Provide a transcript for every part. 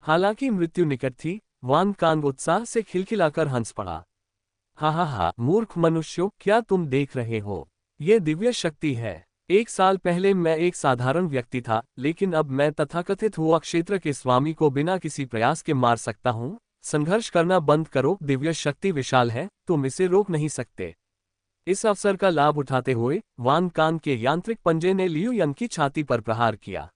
हालांकि मृत्यु निकट थी, वान कांग उत्साह से खिलखिलाकर हंस पड़ा। हा, मूर्ख मनुष्यों, क्या तुम देख रहे हो? ये दिव्य शक्ति है। 1 साल पहले मैं एक साधारण व्यक्ति था, लेकिन अब मैं तथाकथित हुआ क्षेत्र के स्वामी को बिना किसी प्रयास के मार सकता हूँ। संघर्ष करना बंद करो, दिव्य शक्ति विशाल है, तुम इसे रोक नहीं सकते। इस अवसर का लाभ उठाते हुए वान कान के यांत्रिक पंजे ने लियू यंग की छाती पर प्रहार किया।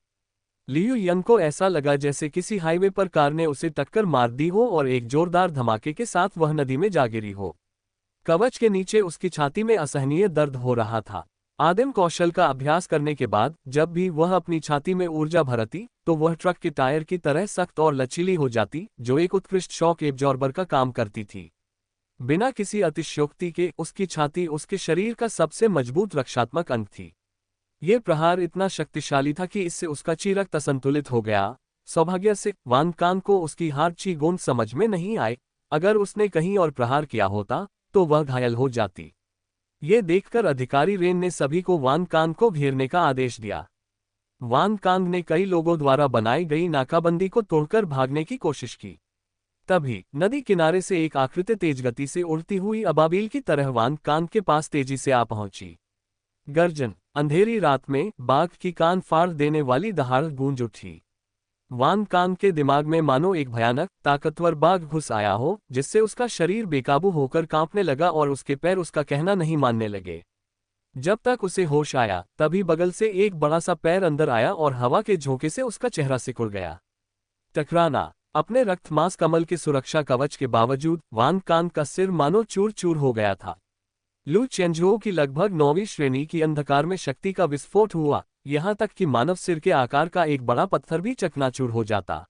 लियू यंग को ऐसा लगा जैसे किसी हाईवे पर कार ने उसे टक्कर मार दी हो और एक जोरदार धमाके के साथ वह नदी में जा गिरी हो। कवच के नीचे उसकी छाती में असहनीय दर्द हो रहा था। आदिम कौशल का अभ्यास करने के बाद जब भी वह अपनी छाती में ऊर्जा भरती, तो वह ट्रक के टायर की तरह सख्त और लचीली हो जाती, जो एक उत्कृष्ट शॉक एब्जॉर्बर का काम करती थी। बिना किसी अतिशयोक्ति के उसकी छाती उसके शरीर का सबसे मजबूत रक्षात्मक अंग थी। यह प्रहार इतना शक्तिशाली था कि इससे उसका चीरक असंतुलित हो गया। सौभाग्य से वान कान को उसकी हार्ची गोंद समझ में नहीं आए। अगर उसने कहीं और प्रहार किया होता तो वह घायल हो जाती। ये देखकर अधिकारी रेन ने सभी को वान कान को घेरने का आदेश दिया। वान कांग ने कई लोगों द्वारा बनाई गई नाकाबंदी को तोड़कर भागने की कोशिश की। तभी नदी किनारे से एक आकृति तेज गति से उड़ती हुई अबाबील की तरह वान कांग के पास तेजी से आ पहुंची। गर्जन। अंधेरी रात में बाघ की कान फाड़ देने वाली दहाड़ गूंज उठी। वान कांग के दिमाग में मानो एक भयानक ताकतवर बाघ घुस आया हो, जिससे उसका शरीर बेकाबू होकर कांपने लगा और उसके पैर उसका कहना नहीं मानने लगे। जब तक उसे होश आया, तभी बगल से एक बड़ा सा पैर अंदर आया और हवा के झोंके से उसका चेहरा सिकुड़ गया। टकराना। अपने रक्तमांस कमल के सुरक्षा कवच के बावजूद वान कांग का सिर मानो चूर चूर हो गया था। लू चेंझुओ की लगभग 9वीं श्रेणी की अंधकार में शक्ति का विस्फोट हुआ, यहाँ तक कि मानव सिर के आकार का एक बड़ा पत्थर भी चकनाचूर हो जाता।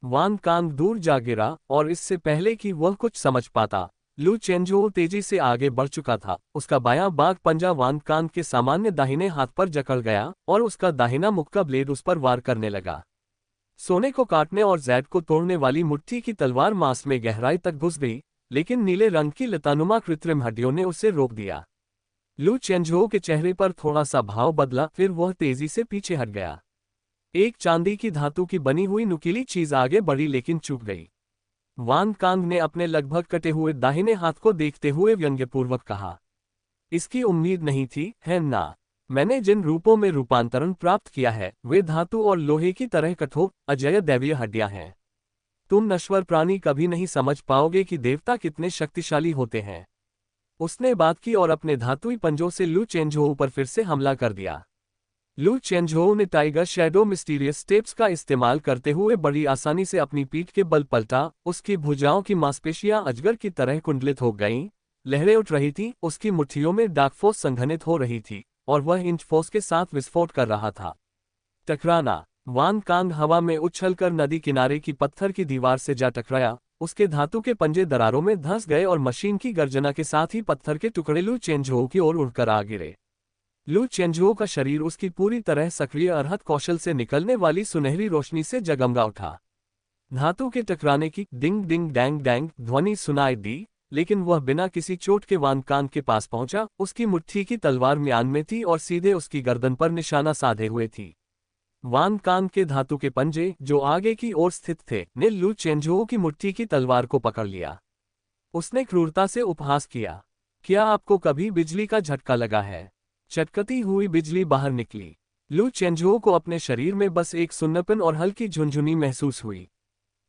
वान कांग दूर जा गिरा और इससे पहले कि वह कुछ समझ पाता, लू चेंझुओ तेजी से आगे बढ़ चुका था। उसका बायां बाघ पंजा वान कांग के सामान्य दाहिने हाथ पर जकड़ गया और उसका दाहिना मुख का ब्लेड उस पर वार करने लगा। सोने को काटने और जैड को तोड़ने वाली मुट्ठी की तलवार मांस में गहराई तक घुस गई, लेकिन नीले रंग की लतानुमा कृत्रिम हड्डियों ने उसे रोक दिया। लू चेंझुओ के चेहरे पर थोड़ा सा भाव बदला, फिर वह तेजी से पीछे हट गया। एक चांदी की धातु की बनी हुई नुकीली चीज आगे बढ़ी लेकिन चूक गई। वान कांग ने अपने लगभग कटे हुए दाहिने हाथ को देखते हुए व्यंग्यपूर्वक कहा, इसकी उम्मीद नहीं थी, है ना? मैंने जिन रूपों में रूपांतरण प्राप्त किया है वे धातु और लोहे की तरह कठोर अजेय दैवीय हड्डियां हैं। तुम नश्वर प्राणी कभी नहीं समझ पाओगे कि देवता कितने शक्तिशाली होते हैं। उसने बात की और अपने धातुई पंजों से लू चेंझुओ पर फिर से हमला कर दिया। लू चेंझुओ ने टाइगर शैडो मिस्टीरियस स्टेप्स का इस्तेमाल करते हुए बड़ी आसानी से अपनी पीठ के बल पलटा। उसकी भुजाओं की मांसपेशियां अजगर की तरह कुंडलित हो गईं, लहरें उठ रही थीं, उसकी मुट्ठियों में डार्क फोर्स संघनित हो रही थी और वह इंच फोर्स के साथ विस्फोट कर रहा था। टकराना। वान कांग हवा में उछलकर नदी किनारे की पत्थर की दीवार से जा टकराया। उसके धातु के पंजे दरारों में धंस गए और मशीन की गर्जना के साथ ही पत्थर के टुकड़े लू चेंझुओ की ओर उड़कर आ गिरे। लू चेंझुओ का शरीर उसकी पूरी तरह सक्रिय अर्हत कौशल से निकलने वाली सुनहरी रोशनी से जगमगा उठा। धातु के टकराने की डिंग डिंग डैंग डैंग ध्वनि सुनाई दी, लेकिन वह बिना किसी चोट के वान कांग के पास पहुंचा। उसकी मुट्ठी की तलवार म्यान में थी और सीधे उसकी गर्दन पर निशाना साधे हुए थी। वान कांग के धातु के पंजे, जो आगे की ओर स्थित थे, ने लू चेंझुओ की मुट्ठी की तलवार को पकड़ लिया। उसने क्रूरता से उपहास किया, क्या आपको कभी बिजली का झटका लगा है? चटकती हुई बिजली बाहर निकली। लू चेंझुओ को अपने शरीर में बस एक सुन्नपन और हल्की झुनझुनी महसूस हुई।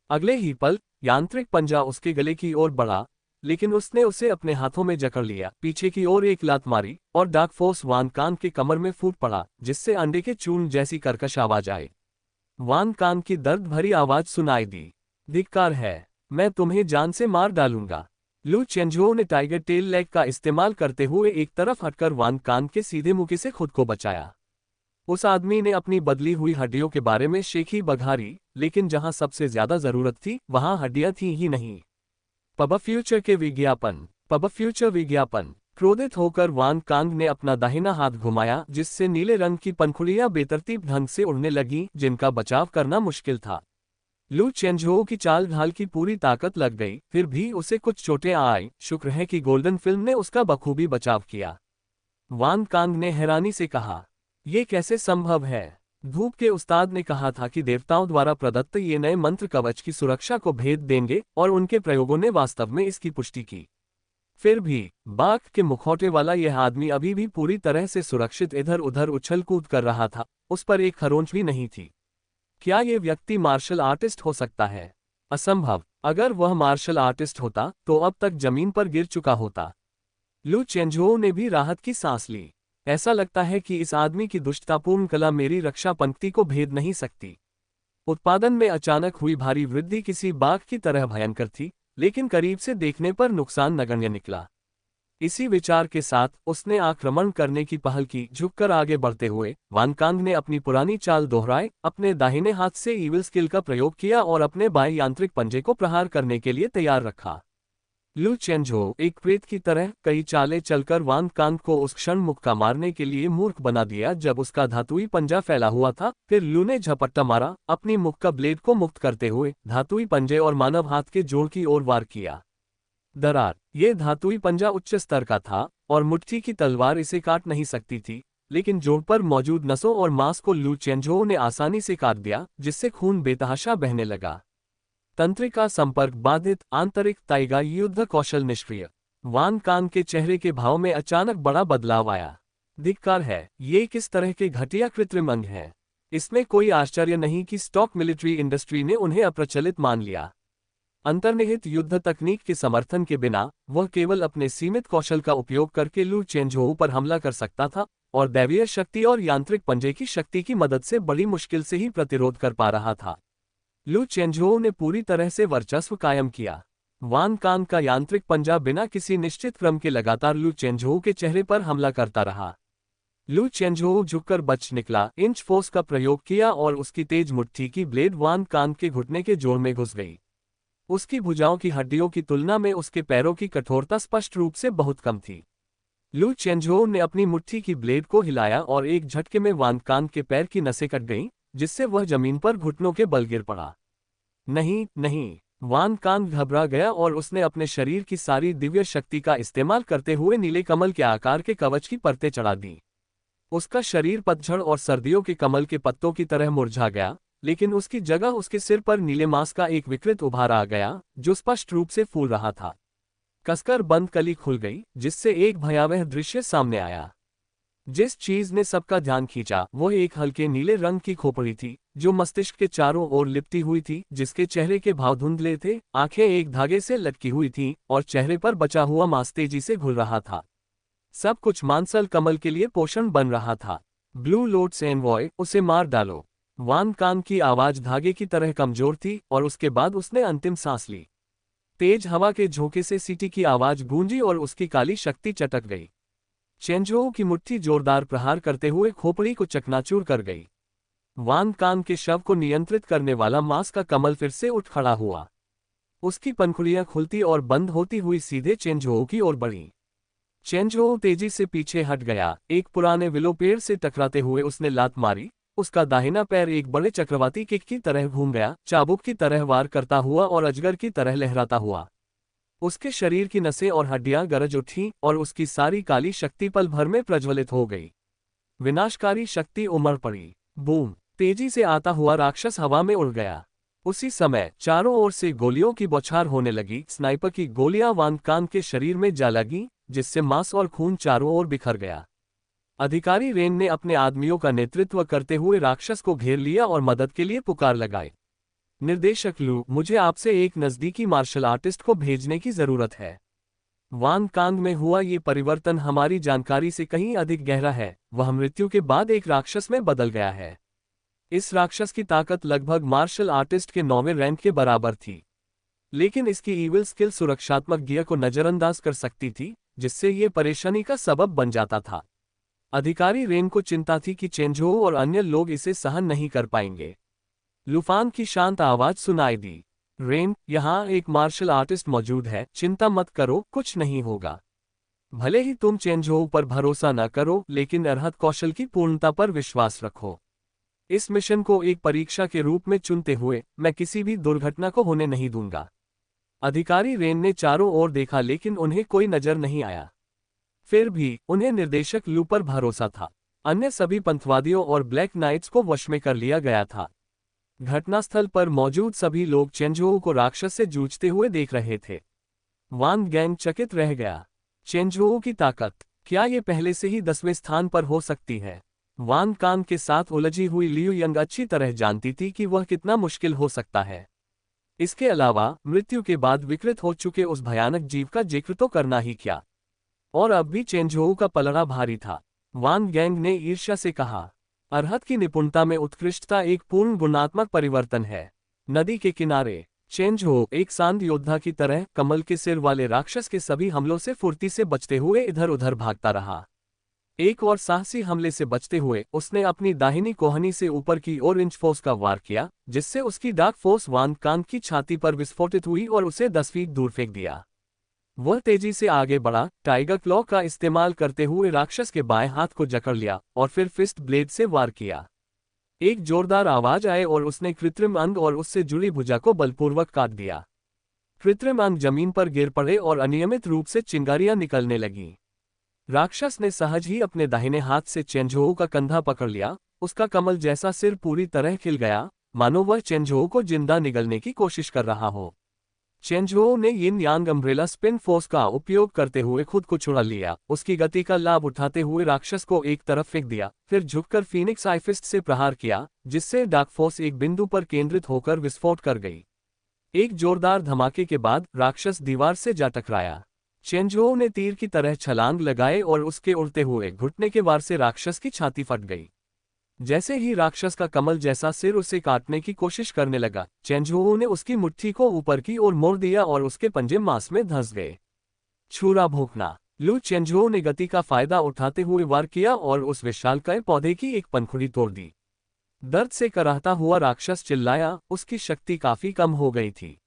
अगले ही पल यांत्रिक पंजा उसके गले की ओर बढ़ा, लेकिन उसने उसे अपने हाथों में जकड़ लिया, पीछे की ओर एक लात मारी और डार्क फोर्स वान कांग के कमर में फूट पड़ा, जिससे अंडे के चूर्ण जैसी कर्कश आवाज आई। वान कांग की दर्द भरी आवाज सुनाई दी, धिक्कार है, मैं तुम्हें जान से मार डालूंगा। लू चेंझुओ ने टाइगर टेल लैग का इस्तेमाल करते हुए एक तरफ हटकर वान कांग के सीधे मुके से खुद को बचाया। उस आदमी ने अपनी बदली हुई हड्डियों के बारे में शेखी बघारी, लेकिन जहां सबसे ज्यादा जरूरत थी वहां हड्डियां थी ही नहीं। पब फ्यूचर के विज्ञापन। पब फ्यूचर विज्ञापन। क्रोधित होकर वान कांग ने अपना दाहिना हाथ घुमाया, जिससे नीले रंग की पंखुड़ियां बेतरतीब ढंग से उड़ने लगीं, जिनका बचाव करना मुश्किल था। लू चेंझुओ की चाल ढाल की पूरी ताकत लग गई, फिर भी उसे कुछ चोटें आई। शुक्र है कि गोल्डन फिल्म ने उसका बखूबी बचाव किया। वान कांग ने हैरानी से कहा, यह कैसे संभव है? धूप के उस्ताद ने कहा था कि देवताओं द्वारा प्रदत्त ये नए मंत्र कवच की सुरक्षा को भेद देंगे और उनके प्रयोगों ने वास्तव में इसकी पुष्टि की। फिर भी बाघ के मुखौटे वाला यह आदमी अभी भी पूरी तरह से सुरक्षित इधर उधर उछल कूद कर रहा था, उस पर एक खरोंच भी नहीं थी। क्या ये व्यक्ति मार्शल आर्टिस्ट हो सकता है? असंभव। अगर वह मार्शल आर्टिस्ट होता तो अब तक जमीन पर गिर चुका होता। लू चेंझोउ ने भी राहत की सांस ली। ऐसा लगता है कि इस आदमी की दुष्टतापूर्ण कला मेरी रक्षा पंक्ति को भेद नहीं सकती। उत्पादन में अचानक हुई भारी वृद्धि किसी बाघ की तरह भयंकर थी, लेकिन करीब से देखने पर नुकसान नगण्य निकला। इसी विचार के साथ उसने आक्रमण करने की पहल की। झुककर आगे बढ़ते हुए वान कांग ने अपनी पुरानी चाल दोहराई, अपने दाहिने हाथ से ईविल स्किल का प्रयोग किया और अपने बाएं यांत्रिक पंजे को प्रहार करने के लिए तैयार रखा। लू चेंझोउ एक प्रेत की तरह कई चालें चलकर वान कांग को उस क्षण मुक्का मारने के लिए मूर्ख बना दिया जब उसका धातुई पंजा फैला हुआ था। फिर लू ने झपट्टा मारा, अपनी मुक्का ब्लेड को मुक्त करते हुए धातुई पंजे और मानव हाथ के जोड़ की ओर वार किया। दरार। ये धातुई पंजा उच्च स्तर का था और मुट्ठी की तलवार इसे काट नहीं सकती थी, लेकिन जोड़ पर मौजूद नसों और मांस को लू चेंझोउ ने आसानी से काट दिया, जिससे खून बेतहाशा बहने लगा। तंत्रिका संपर्क बाधित, आंतरिक ताइगा युद्ध कौशल निष्क्रिय। वान कांग के चेहरे के भाव में अचानक बड़ा बदलाव आया। धिक्कार है, ये किस तरह के घटिया कृत्रिम अंग हैं। इसमें कोई आश्चर्य नहीं कि स्टॉक मिलिट्री इंडस्ट्री ने उन्हें अप्रचलित मान लिया। अंतर्निहित युद्ध तकनीक के समर्थन के बिना वह केवल अपने सीमित कौशल का उपयोग करके लू चेंझोउ पर हमला कर सकता था और दैवीय शक्ति और यांत्रिक पंजे की शक्ति की मदद से बड़ी मुश्किल से ही प्रतिरोध कर पा रहा था। लू चेंझोउ ने पूरी तरह से वर्चस्व कायम किया। वान कांग का यांत्रिक पंजा बिना किसी निश्चित क्रम के लगातार लू चेंझोउ के चेहरे पर हमला करता रहा। लू चेंझोउ झुककर बच निकला, इंच फोर्स का प्रयोग किया और उसकी तेज मुट्ठी की ब्लेड वान कांग के घुटने के जोड़ में घुस गई। उसकी भुजाओं की हड्डियों की तुलना में उसके पैरों की कठोरता स्पष्ट रूप से बहुत कम थी। लू चेंझोउ ने अपनी मुट्ठी की ब्लेड को हिलाया और एक झटके में वान कांग के पैर की नसें कट गईं, जिससे वह जमीन पर घुटनों के बल गिर पड़ा। नहीं नहीं, वान कांग घबरा गया और उसने अपने शरीर की सारी दिव्य शक्ति का इस्तेमाल करते हुए नीले कमल के आकार के कवच की परतें चढ़ा दी। उसका शरीर पतझड़ और सर्दियों के कमल के पत्तों की तरह मुरझा गया, लेकिन उसकी जगह उसके सिर पर नीले मांस का एक विकृत उभार आ गया, जो स्पष्ट रूप से फूल रहा था। कसकर बंद कली खुल गई, जिससे एक भयावह दृश्य सामने आया। जिस चीज ने सबका ध्यान खींचा वह एक हल्के नीले रंग की खोपड़ी थी, जो मस्तिष्क के चारों ओर लिपटी हुई थी, जिसके चेहरे के भाव धुंधले थे, आंखें एक धागे से लटकी हुई थीं और चेहरे पर बचा हुआ मांस तेजी से घुल रहा था। सब कुछ मांसल कमल के लिए पोषण बन रहा था। ब्लू लोट्स एनवॉय, उसे मार डालो। वान कांग की आवाज धागे की तरह कमजोर थी और उसके बाद उसने अंतिम सांस ली। तेज हवा के झोंके से सीटी की आवाज गूंजी और उसकी काली शक्ति चटक गई। चेंझोउ की मुट्ठी जोरदार प्रहार करते हुए खोपड़ी को चकनाचूर कर गई। वान कांग के शव को नियंत्रित करने वाला मांस का कमल फिर से उठ खड़ा हुआ। उसकी पंखुड़ियां खुलती और बंद होती हुई सीधे चेंझोउ की ओर बढ़ीं। चेंझोउ तेजी से पीछे हट गया। एक पुराने विलो पेड़ से टकराते हुए उसने लात मारी। उसका दाहिना पैर एक बड़े चक्रवाती किक की तरह घूम गया, चाबुक की तरह वार करता हुआ और अजगर की तरह लहराता हुआ। उसके शरीर की नसें और हड्डियां गरज उठीं और उसकी सारी काली शक्ति पल भर में प्रज्वलित हो गई। विनाशकारी शक्ति उमड़ पड़ी। बूम! तेजी से आता हुआ राक्षस हवा में उड़ गया। उसी समय चारों ओर से गोलियों की बौछार होने लगी। स्नाइपर की गोलियां वान कांग के शरीर में जा लगीं, जिससे मांस और खून चारों ओर बिखर गया। अधिकारी रेन ने अपने आदमियों का नेतृत्व करते हुए राक्षस को घेर लिया और मदद के लिए पुकार लगाई। निर्देशक लू, मुझे आपसे एक नज़दीकी मार्शल आर्टिस्ट को भेजने की जरूरत है। वान कांग में हुआ ये परिवर्तन हमारी जानकारी से कहीं अधिक गहरा है। वह मृत्यु के बाद एक राक्षस में बदल गया है। इस राक्षस की ताकत लगभग मार्शल आर्टिस्ट के 9वें रैंक के बराबर थी, लेकिन इसकी ईविल स्किल सुरक्षात्मक गियर को नजरअंदाज कर सकती थी, जिससे ये परेशानी का सबब बन जाता था। अधिकारी रेन को चिंता थी कि चेंझोउ और अन्य लोग इसे सहन नहीं कर पाएंगे। लूफान की शांत आवाज सुनाई दी। रेन, यहाँ एक मार्शल आर्टिस्ट मौजूद है, चिंता मत करो, कुछ नहीं होगा। भले ही तुम चेंझोउ पर भरोसा न करो, लेकिन अर्हत कौशल की पूर्णता पर विश्वास रखो। इस मिशन को एक परीक्षा के रूप में चुनते हुए मैं किसी भी दुर्घटना को होने नहीं दूंगा। अधिकारी रेन ने चारों ओर देखा, लेकिन उन्हें कोई नजर नहीं आया। फिर भी उन्हें निर्देशक लू पर भरोसा था। अन्य सभी पंथवादियों और ब्लैक नाइट्स को वश में कर लिया गया था। घटनास्थल पर मौजूद सभी लोग चेंजोऊ को राक्षस से जूझते हुए देख रहे थे। वान गैंग चकित रह गया। चेंजोऊ की ताकत, क्या ये पहले से ही 10वें स्थान पर हो सकती है? वान कान के साथ उलझी हुई लियू यंग अच्छी तरह जानती थी कि वह कितना मुश्किल हो सकता है। इसके अलावा मृत्यु के बाद विकृत हो चुके उस भयानक जीव का जिक्र तो करना ही क्या। और अब भी चेंजोऊ का पलड़ा भारी था। वान गैंग ने ईर्ष्या से कहा, अरहत की निपुणता में उत्कृष्टता एक पूर्ण गुणात्मक परिवर्तन है। नदी के किनारे चेंजोऊ एक शांत योद्धा की तरह कमल के सिर वाले राक्षस के सभी हमलों से फुर्ती से बचते हुए इधर उधर भागता रहा। एक और साहसी हमले से बचते हुए उसने अपनी दाहिनी कोहनी से ऊपर की ओर इंच फोर्स का वार किया, जिससे उसकी डार्क फोर्स वान कान की छाती पर विस्फोटित हुई और उसे 10 फीट दूर फेंक दिया। वह तेजी से आगे बढ़ा, टाइगर क्लॉ का इस्तेमाल करते हुए राक्षस के बाएं हाथ को जकड़ लिया और फिर फिस्ट ब्लेड से वार किया। एक जोरदार आवाज आए और उसने कृत्रिम अंग और उससे जुड़ी भुजा को बलपूर्वक काट दिया। कृत्रिम अंग जमीन पर गिर पड़े और अनियमित रूप से चिंगारियां निकलने लगीं। राक्षस ने सहज ही अपने दाहिने हाथ से चेंजोऊ का कंधा पकड़ लिया। उसका कमल जैसा सिर पूरी तरह खिल गया, मानो वह चेंजोऊ को जिंदा निगलने की कोशिश कर रहा हो। चेंजोऊ ने यिन यांग अम्ब्रेला स्पिन फोर्स का उपयोग करते हुए खुद को छुड़ा लिया, उसकी गति का लाभ उठाते हुए राक्षस को एक तरफ फेंक दिया, फिर झुककर फीनिक्स आई फिस्ट से प्रहार किया, जिससे डार्क फोर्स एक बिंदु पर केंद्रित होकर विस्फोट कर गई। एक जोरदार धमाके के बाद राक्षस दीवार से जा टकराया। चेंजोऊ ने तीर की तरह छलांग लगाए और उसके उड़ते हुए घुटने के वार से राक्षस की छाती फट गई। जैसे ही राक्षस का कमल जैसा सिर उसे काटने की कोशिश करने लगा, चेंजोऊ ने उसकी मुट्ठी को ऊपर की ओर मोड़ दिया और उसके पंजे मांस में धंस गए। छुरा भोंकना। लू चेंजोऊ ने गति का फायदा उठाते हुए वार किया और उस विशालकाय पौधे की एक पंखुड़ी तोड़ दी। दर्द से कराहता हुआ राक्षस चिल्लाया, उसकी शक्ति काफी कम हो गई थी।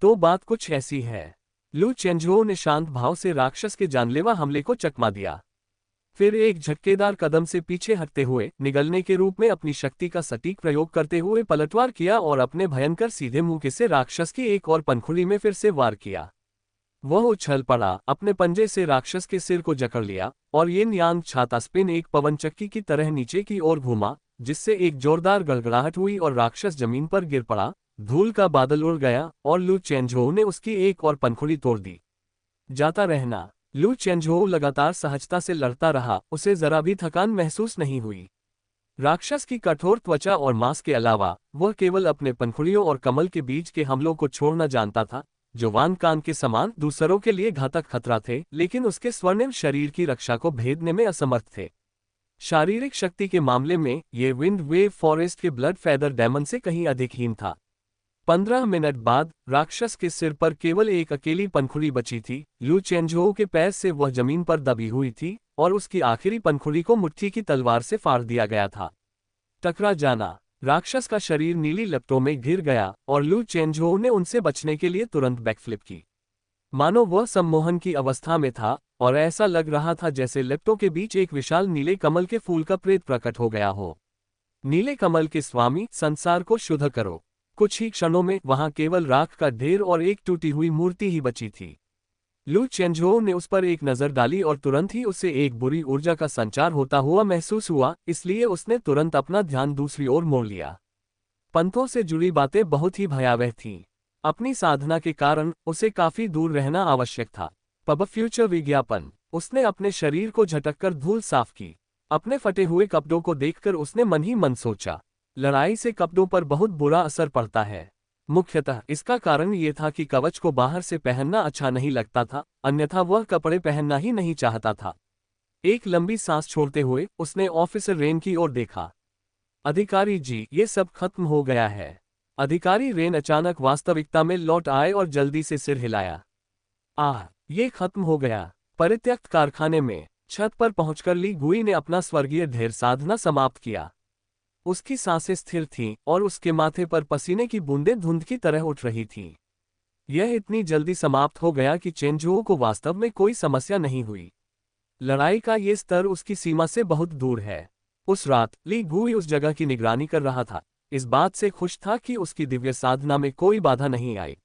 तो बात कुछ ऐसी है। लू चेंजोऊ ने शांत भाव से राक्षस के जानलेवा हमले को चकमा दिया। फिर एक झटकेदार कदम से पीछे हटते हुए निगलने के रूप में अपनी शक्ति का सटीक प्रयोग करते हुए पलटवार किया और अपने भयंकर सीधे मुंह से राक्षस की एक और पंखुड़ी में फिर से वार किया। वह उछल पड़ा, अपने पंजे से राक्षस के सिर को जकड़ लिया और यिन यांग छाता स्पिन एक पवनचक्की की तरह नीचे की ओर घूमा, जिससे एक जोरदार गड़गड़ाहट हुई और राक्षस जमीन पर गिर पड़ा। धूल का बादल उड़ गया और लू चेंजोऊ ने उसकी एक और पंखुड़ी तोड़ दी। जाता रहना। लू चेंजोऊ लगातार सहजता से लड़ता रहा, उसे जरा भी थकान महसूस नहीं हुई। राक्षस की कठोर त्वचा और मांस के अलावा वह केवल अपने पंखुड़ियों और कमल के बीच के हमलों को छोड़ना जानता था, जो वान कान के समान दूसरों के लिए घातक खतरा थे, लेकिन उसके स्वर्णिम शरीर की रक्षा को भेदने में असमर्थ थे। शारीरिक शक्ति के मामले में ये विंड वेव फॉरेस्ट के ब्लड फेदर डेमन से कहीं अधिक हीन था। 15 मिनट बाद राक्षस के सिर पर केवल एक अकेली पंखुड़ी बची थी। लू चेंजोऊ के पैर से वह जमीन पर दबी हुई थी और उसकी आखिरी पंखुड़ी को मुट्ठी की तलवार से फाड़ दिया गया था। टकरा जाना। राक्षस का शरीर नीली लपटों में घिर गया और लू चेंजोऊ ने उनसे बचने के लिए तुरंत बैकफ्लिप की, मानो वह सम्मोहन की अवस्था में था और ऐसा लग रहा था जैसे लपटों के बीच एक विशाल नीले कमल के फूल का प्रेत प्रकट हो गया हो। नीले कमल के स्वामी, संसार को शुद्ध करो। कुछ ही क्षणों में वहां केवल राख का ढेर और एक टूटी हुई मूर्ति ही बची थी। लू चेंजोऊ ने उस पर एक नजर डाली और तुरंत ही उसे एक बुरी ऊर्जा का संचार होता हुआ महसूस हुआ, इसलिए उसने तुरंत अपना ध्यान दूसरी ओर मोड़ लिया। पंथों से जुड़ी बातें बहुत ही भयावह थीं। अपनी साधना के कारण उसे काफी दूर रहना आवश्यक था। पब फ्यूचर विज्ञापन। उसने अपने शरीर को झटककर धूल साफ की। अपने फटे हुए कपड़ों को देखकर उसने मन ही मन सोचा, लड़ाई से कपड़ों पर बहुत बुरा असर पड़ता है। मुख्यतः इसका कारण ये था कि कवच को बाहर से पहनना अच्छा नहीं लगता था, अन्यथा वह कपड़े पहनना ही नहीं चाहता था। एक लंबी सांस छोड़ते हुए उसने ऑफिसर रेन की ओर देखा। अधिकारी जी, ये सब खत्म हो गया है। अधिकारी रेन अचानक वास्तविकता में लौट आए और जल्दी से सिर हिलाया। ये खत्म हो गया। परित्यक्त कारखाने में छत पर पहुंचकर ली गुई ने अपना स्वर्गीय ढेर साधना समाप्त किया। उसकी सांसें स्थिर थीं और उसके माथे पर पसीने की बूंदें धुंध की तरह उठ रही थीं। यह इतनी जल्दी समाप्त हो गया कि चेंजोऊ को वास्तव में कोई समस्या नहीं हुई। लड़ाई का ये स्तर उसकी सीमा से बहुत दूर है। उस रात ली गुई उस जगह की निगरानी कर रहा था, इस बात से खुश था कि उसकी दिव्य साधना में कोई बाधा नहीं आई।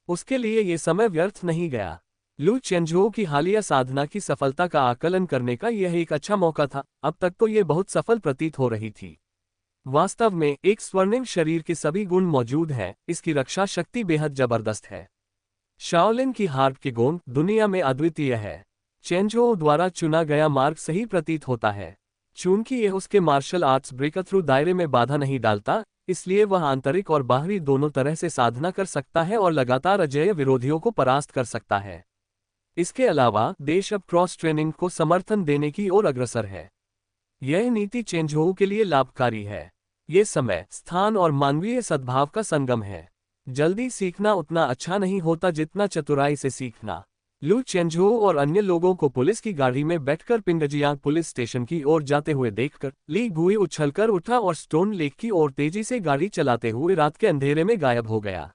उसके लिए ये समय व्यर्थ नहीं गया। लू चेंझोउ की हालिया साधना की सफलता का आकलन करने का यह एक अच्छा मौका था। अब तक तो ये बहुत सफल प्रतीत हो रही थी। वास्तव में एक स्वर्णिम शरीर के सभी गुण मौजूद हैं, इसकी रक्षा शक्ति बेहद जबरदस्त है। शाओलिन की हार्प के गुण दुनिया में अद्वितीय है। चेंझोउ द्वारा चुना गया मार्ग सही प्रतीत होता है। चूंकि यह उसके मार्शल आर्ट्स ब्रेकथ्रू दायरे में बाधा नहीं डालता, इसलिए वह आंतरिक और बाहरी दोनों तरह से साधना कर सकता है और लगातार अजेय विरोधियों को परास्त कर सकता है। इसके अलावा देश अब क्रॉस ट्रेनिंग को समर्थन देने की ओर अग्रसर है। यह नीति चेंझोउ के लिए लाभकारी है। ये समय, स्थान और मानवीय सद्भाव का संगम है। जल्दी सीखना उतना अच्छा नहीं होता जितना चतुराई से सीखना। लू चेंझोउ और अन्य लोगों को पुलिस की गाड़ी में बैठकर पिंगजियांग पुलिस स्टेशन की ओर जाते हुए देखकर ली गुई उछलकर उठा और स्टोन लेक की ओर तेजी से गाड़ी चलाते हुए रात के अंधेरे में गायब हो गया।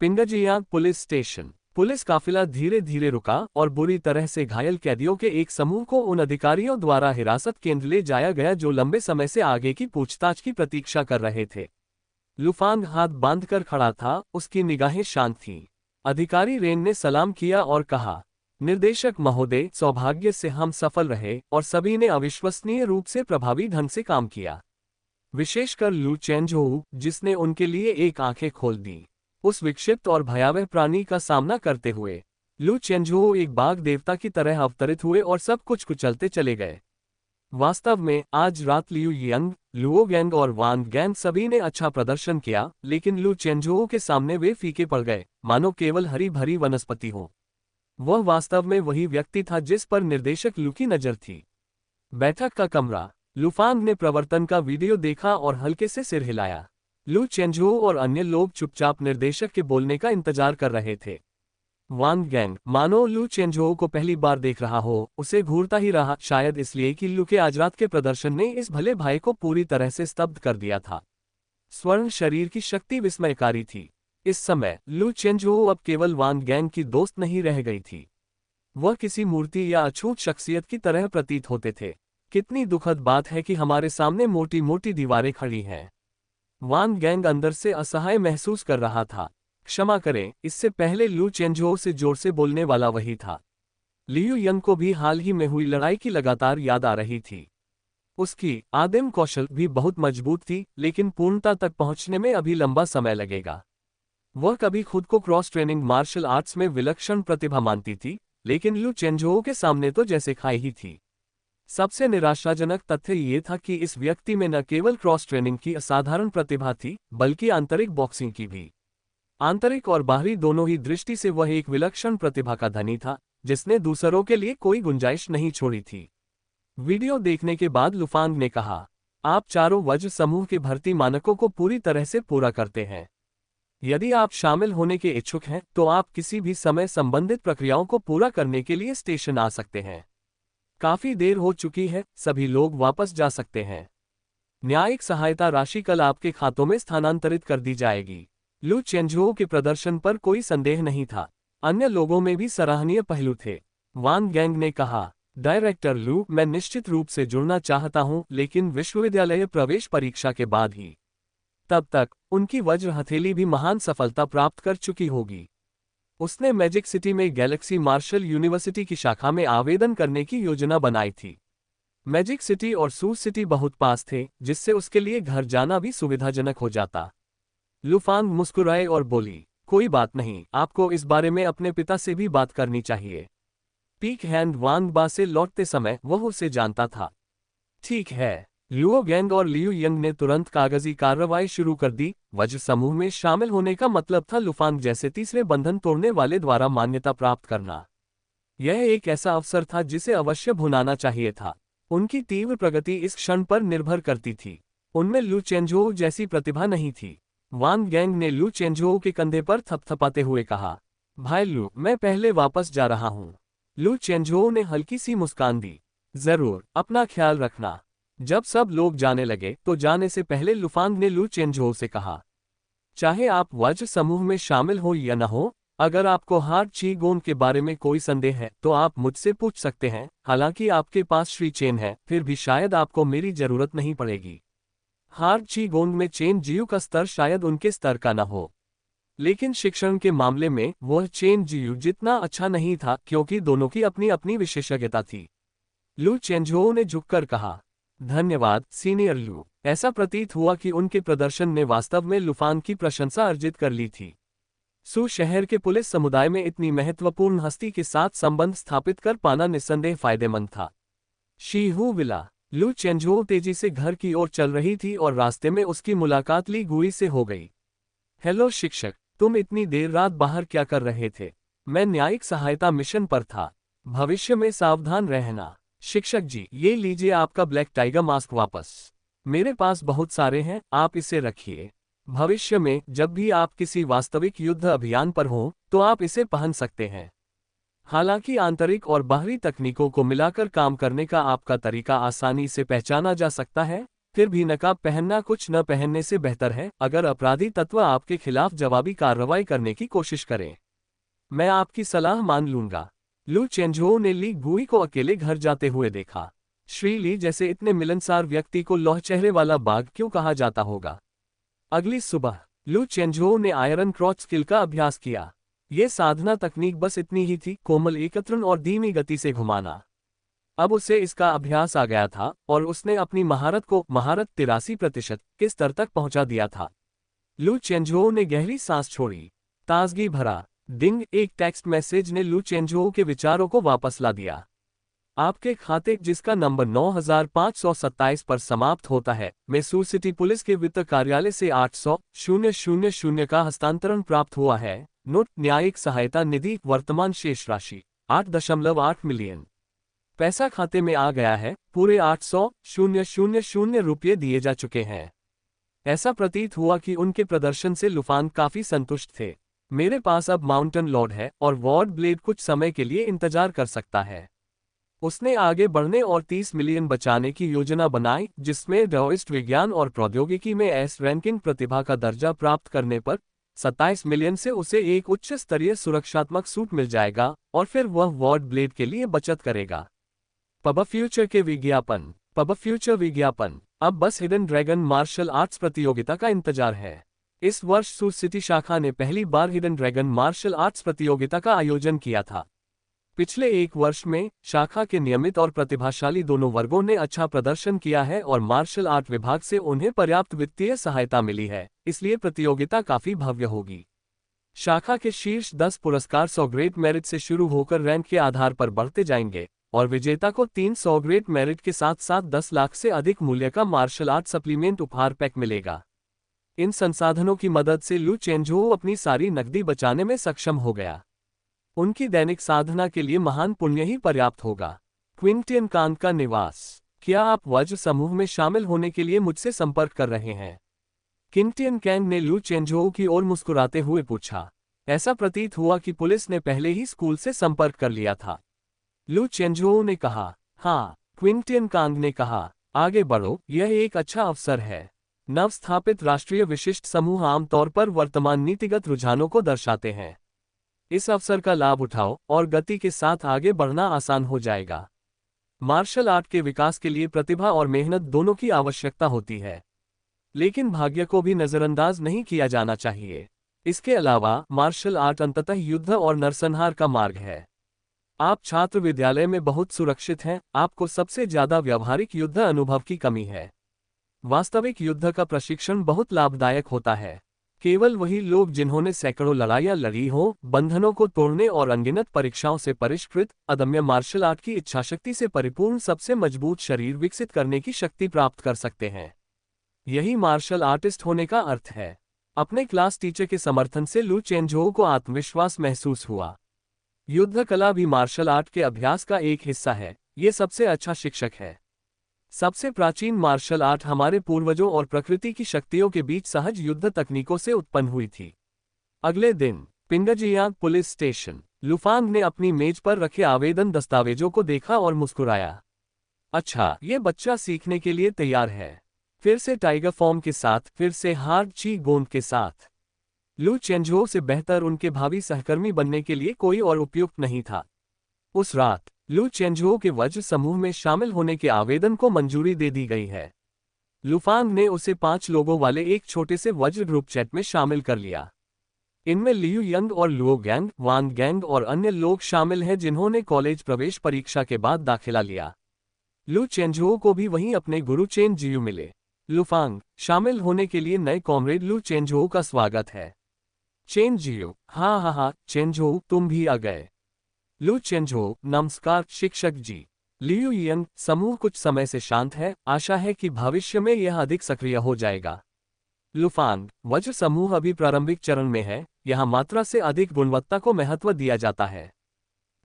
Pingjiang police station. पुलिस काफिला धीरे धीरे रुका और बुरी तरह से घायल कैदियों के एक समूह को उन अधिकारियों द्वारा हिरासत केंद्र ले जाया गया जो लंबे समय से आगे की पूछताछ की प्रतीक्षा कर रहे थे। लुफांग हाथ बांधकर खड़ा था, उसकी निगाहें शांत थीं। अधिकारी रेन ने सलाम किया और कहा, निर्देशक महोदय, सौभाग्य से हम सफल रहे और सभी ने अविश्वसनीय रूप से प्रभावी ढंग से काम किया। विशेषकर लू चेंझोउ, जिसने उनके लिए एक आंखें खोल दी। उस विक्षिप्त और भयावह प्राणी का सामना करते हुए लू चेंझोउ एक बाघ देवता की तरह अवतरित हुए और सब कुछ कुचलते चले गए। वास्तव में आज रात लियू यंग, लुओ गैंग और वान गैंग सभी ने अच्छा प्रदर्शन किया, लेकिन लू चेंझोउ के सामने वे फीके पड़ गए, मानो केवल हरी भरी वनस्पति हो। वह वास्तव में वही व्यक्ति था जिस पर निर्देशक लू की नजर थी। बैठक का कमरा। लुफांग ने प्रवर्तन का वीडियो देखा और हल्के से सिर हिलाया। लू चेंझोउ और अन्य लोग चुपचाप निर्देशक के बोलने का इंतजार कर रहे थे। वान गैंग, मानो लू चेंझोउ को पहली बार देख रहा हो, उसे घूरता ही रहा, शायद इसलिए कि लू के आज रात के प्रदर्शन ने इस भले भाई को पूरी तरह से स्तब्ध कर दिया था। स्वर्ण शरीर की शक्ति विस्मयकारी थी। इस समय लू चेंझोउ अब केवल वान गैंग की दोस्त नहीं रह गई थी। वह किसी मूर्ति या अछूत शख्सियत की तरह प्रतीत होते थे। कितनी दुखद बात है कि हमारे सामने मोटी मोटी दीवारें खड़ी हैं। वान गैंग अंदर से असहाय महसूस कर रहा था। क्षमा करें, इससे पहले लू चेंझोउ से जोर से बोलने वाला वही था। लियू यंग को भी हाल ही में हुई लड़ाई की लगातार याद आ रही थी। उसकी आदिम कौशल भी बहुत मजबूत थी, लेकिन पूर्णता तक पहुंचने में अभी लंबा समय लगेगा। वह कभी खुद को क्रॉस ट्रेनिंग मार्शल आर्ट्स में विलक्षण प्रतिभा मानती थी, लेकिन लू चेंझोउ के सामने तो जैसे खाई ही थी। सबसे निराशाजनक तथ्य ये था कि इस व्यक्ति में न केवल क्रॉस ट्रेनिंग की असाधारण प्रतिभा थी, बल्कि आंतरिक बॉक्सिंग की भी। आंतरिक और बाहरी दोनों ही दृष्टि से वह एक विलक्षण प्रतिभा का धनी था, जिसने दूसरों के लिए कोई गुंजाइश नहीं छोड़ी थी। वीडियो देखने के बाद लुफांग ने कहा, आप चारों वज्र समूह के भर्ती मानकों को पूरी तरह से पूरा करते हैं। यदि आप शामिल होने के इच्छुक हैं, तो आप किसी भी समय संबंधित प्रक्रियाओं को पूरा करने के लिए स्टेशन आ सकते हैं। काफी देर हो चुकी है, सभी लोग वापस जा सकते हैं। न्यायिक सहायता राशि कल आपके खातों में स्थानांतरित कर दी जाएगी। लू चेंझोउ के प्रदर्शन पर कोई संदेह नहीं था। अन्य लोगों में भी सराहनीय पहलू थे। वान गैंग ने कहा, डायरेक्टर लू, मैं निश्चित रूप से जुड़ना चाहता हूं, लेकिन विश्वविद्यालय प्रवेश परीक्षा के बाद ही। तब तक उनकी वज्र हथेली भी महान सफलता प्राप्त कर चुकी होगी। उसने मैजिक सिटी में गैलेक्सी मार्शल यूनिवर्सिटी की शाखा में आवेदन करने की योजना बनाई थी। मैजिक सिटी और सू सिटी बहुत पास थे, जिससे उसके लिए घर जाना भी सुविधाजनक हो जाता। लुफांग मुस्कुराए और बोली, कोई बात नहीं, आपको इस बारे में अपने पिता से भी बात करनी चाहिए। पीक हैंड वांग बा से लौटते समय वह उसे जानता था। ठीक है। लुओ गैंग और लियू यंग ने तुरंत कागजी कार्रवाई शुरू कर दी। वज्र समूह में शामिल होने का मतलब था लुफांग जैसे तीसरे बंधन तोड़ने वाले द्वारा मान्यता प्राप्त करना। यह एक ऐसा अवसर था जिसे अवश्य भुनाना चाहिए था। उनकी तीव्र प्रगति इस क्षण पर निर्भर करती थी। उनमें लू चेंझोउ जैसी प्रतिभा नहीं थी। वान गैंग ने लू चेंझोउ के कंधे पर थपथपाते हुए कहा, भाई लू, मैं पहले वापस जा रहा हूं। लू चेंझोउ ने हल्की सी मुस्कान दी। जरूर, अपना ख्याल रखना। जब सब लोग जाने लगे तो जाने से पहले लुफांग ने लू चेंझोउ से कहा, चाहे आप वज्र समूह में शामिल हो या न हो, अगर आपको हार ची गोन के बारे में कोई संदेह है तो आप मुझसे पूछ सकते हैं। हालांकि आपके पास श्री चेन है, फिर भी शायद आपको मेरी जरूरत नहीं पड़ेगी। हार ची गोंग में चेन जियू का स्तर शायद उनके स्तर का न हो, लेकिन शिक्षण के मामले में वह चेन जियू जितना अच्छा नहीं था, क्योंकि दोनों की अपनी अपनी विशेषज्ञता थी। लू चेंझोउ ने झुककर कहा, धन्यवाद सीनियर लू। ऐसा प्रतीत हुआ कि उनके प्रदर्शन ने वास्तव में लुफांग की प्रशंसा अर्जित कर ली थी। सू शहर के पुलिस समुदाय में इतनी महत्वपूर्ण हस्ती के साथ संबंध स्थापित कर पाना निस्संदेह फायदेमंद था। शीहू विला। लू चेंझोउ तेजी से घर की ओर चल रही थी और रास्ते में उसकी मुलाकात ली गुई से हो गई। हेलो शिक्षक, तुम इतनी देर रात बाहर क्या कर रहे थे? मैं न्यायिक सहायता मिशन पर था। भविष्य में सावधान रहना। शिक्षक जी, ये लीजिए आपका ब्लैक टाइगर मास्क वापस। मेरे पास बहुत सारे हैं, आप इसे रखिए। भविष्य में जब भी आप किसी वास्तविक युद्ध अभियान पर हों, तो आप इसे पहन सकते हैं। हालांकि आंतरिक और बाहरी तकनीकों को मिलाकर काम करने का आपका तरीका आसानी से पहचाना जा सकता है, फिर भी नकाब पहनना कुछ न पहनने से बेहतर है अगर अपराधी तत्व आपके खिलाफ जवाबी कार्रवाई करने की कोशिश करें। मैं आपकी सलाह मान लूंगा। लू चेंझोउ ने ली गुई को अकेले घर जाते हुए देखा। श्री ली जैसे इतने मिलनसार व्यक्ति को लौह चेहरे वाला बाघ क्यों कहा जाता होगा? अगली सुबह लू चेंझोउ ने आयरन क्रॉच स्किल का अभ्यास किया। ये साधना तकनीक बस इतनी ही थी, कोमल एकत्रण और धीमी गति से घुमाना। अब उसे इसका अभ्यास आ गया था और उसने अपनी महारत 83% के स्तर तक पहुंचा दिया था। लू चेंझोउ ने गहरी सांस छोड़ी। ताजगी भरा डिंग, एक टेक्स्ट मैसेज ने लू चेंझोउ के विचारों को वापस ला दिया। आपके खाते जिसका नंबर 9527 पर समाप्त होता है, मैसूर सिटी पुलिस के वित्त कार्यालय से 800,000 का हस्तांतरण प्राप्त हुआ है। नोट, न्यायिक सहायता निधि, वर्तमान शेष राशि 8.8 मिलियन। पैसा खाते में आ गया है, पूरे 800,000 रुपये दिए जा चुके हैं। ऐसा प्रतीत हुआ कि उनके प्रदर्शन से लुफान काफी संतुष्ट थे। मेरे पास अब माउंटेन लॉर्ड है और वॉर्ड ब्लेड कुछ समय के लिए इंतजार कर सकता है। उसने आगे बढ़ने और 30 मिलियन बचाने की योजना बनाई, जिसमें डाओइस्ट विज्ञान और प्रौद्योगिकी में एस रैंकिंग प्रतिभा का दर्जा प्राप्त करने पर 27 मिलियन से उसे एक उच्च स्तरीय सुरक्षात्मक सूट मिल जाएगा और फिर वह वॉर्ड ब्लेड के लिए बचत करेगा। पब फ्यूचर विज्ञापन। अब बस हिडन ड्रैगन मार्शल आर्ट्स प्रतियोगिता का इंतजार है। इस वर्ष सूर सिटी शाखा ने पहली बार हिडन ड्रैगन मार्शल आर्ट्स प्रतियोगिता का आयोजन किया था। पिछले एक वर्ष में शाखा के नियमित और प्रतिभाशाली दोनों वर्गों ने अच्छा प्रदर्शन किया है और मार्शल आर्ट विभाग से उन्हें पर्याप्त वित्तीय सहायता मिली है, इसलिए प्रतियोगिता काफी भव्य होगी। शाखा के शीर्ष 10 पुरस्कार 100 ग्रेट मेरिट से शुरू होकर रैंक के आधार पर बढ़ते जाएंगे और विजेता को 300 ग्रेट मेरिट के साथ साथ 10 लाख से अधिक मूल्य का मार्शल आर्ट सप्लीमेंट उपहार पैक मिलेगा। इन संसाधनों की मदद से लू चेंझोउ अपनी सारी नकदी बचाने में सक्षम हो गया। उनकी दैनिक साधना के लिए महान पुण्य ही पर्याप्त होगा। क्विंटियन कांग का निवास। क्या आप वज्र समूह में शामिल होने के लिए मुझसे संपर्क कर रहे हैं? क्विंटियन कैंग ने लू चेंझोउ की ओर मुस्कुराते हुए पूछा। ऐसा प्रतीत हुआ कि पुलिस ने पहले ही स्कूल से संपर्क कर लिया था। लू चेंझोउ ने कहा, हाँ। क्विंटियन कांग ने कहा, आगे बढ़ो, यह एक अच्छा अवसर है। नवस्थापित राष्ट्रीय विशिष्ट समूह आमतौर पर वर्तमान नीतिगत रुझानों को दर्शाते हैं। इस अवसर का लाभ उठाओ और गति के साथ आगे बढ़ना आसान हो जाएगा। मार्शल आर्ट के विकास के लिए प्रतिभा और मेहनत दोनों की आवश्यकता होती है, लेकिन भाग्य को भी नजरअंदाज नहीं किया जाना चाहिए। इसके अलावा मार्शल आर्ट अंततः युद्ध और नरसंहार का मार्ग है। आप छात्र विद्यालय में बहुत सुरक्षित हैं, आपको सबसे ज्यादा व्यावहारिक युद्ध अनुभव की कमी है। वास्तविक युद्ध का प्रशिक्षण बहुत लाभदायक होता है। केवल वही लोग जिन्होंने सैकड़ों लड़ाइयां लड़ी हों, बंधनों को तोड़ने और अनगिनत परीक्षाओं से परिष्कृत, अदम्य मार्शल आर्ट की इच्छाशक्ति से परिपूर्ण सबसे मजबूत शरीर विकसित करने की शक्ति प्राप्त कर सकते हैं। यही मार्शल आर्टिस्ट होने का अर्थ है। अपने क्लास टीचर के समर्थन से लू चेंझोउ को आत्मविश्वास महसूस हुआ। युद्ध कला भी मार्शल आर्ट के अभ्यास का एक हिस्सा है। ये सबसे अच्छा शिक्षक है। सबसे प्राचीन मार्शल आर्ट हमारे पूर्वजों और प्रकृति की शक्तियों के बीच सहज युद्ध तकनीकों से उत्पन्न हुई थी। अगले दिन पिंगजियांग पुलिस स्टेशन। लुफांग ने अपनी मेज पर रखे आवेदन दस्तावेजों को देखा और मुस्कुराया। अच्छा, ये बच्चा सीखने के लिए तैयार है। फिर से टाइगर फॉर्म के साथ, फिर से हार्ड ची गोंद के साथ। लू चेंझोउ से बेहतर उनके भावी सहकर्मी बनने के लिए कोई और उपयुक्त नहीं था। उस रात लू चेंझोउ के वज्र समूह में शामिल होने के आवेदन को मंजूरी दे दी गई है। लुफांग ने उसे 5 लोगों वाले एक छोटे से वज्र ग्रुप चैट में शामिल कर लिया। इनमें लियू यंग और लुओ गैंग, वान गैंग और अन्य लोग शामिल हैं जिन्होंने कॉलेज प्रवेश परीक्षा के बाद दाखिला लिया। लू चेंझुओ को भी वहीं अपने गुरु चेन जियू मिले। लुफांग, शामिल होने के लिए नए कॉमरेड लू चेंझुओ का स्वागत है। चेन जियू, हाँ हाँ हाँ चेंझुओ, तुम भी आ गए। लू चेंझुओ, नमस्कार शिक्षक जी। लियू यंग, समूह कुछ समय से शांत है, आशा है कि भविष्य में यह अधिक सक्रिय हो जाएगा। लुफांग, वज्र समूह अभी प्रारंभिक चरण में है, यहाँ मात्रा से अधिक गुणवत्ता को महत्व दिया जाता है।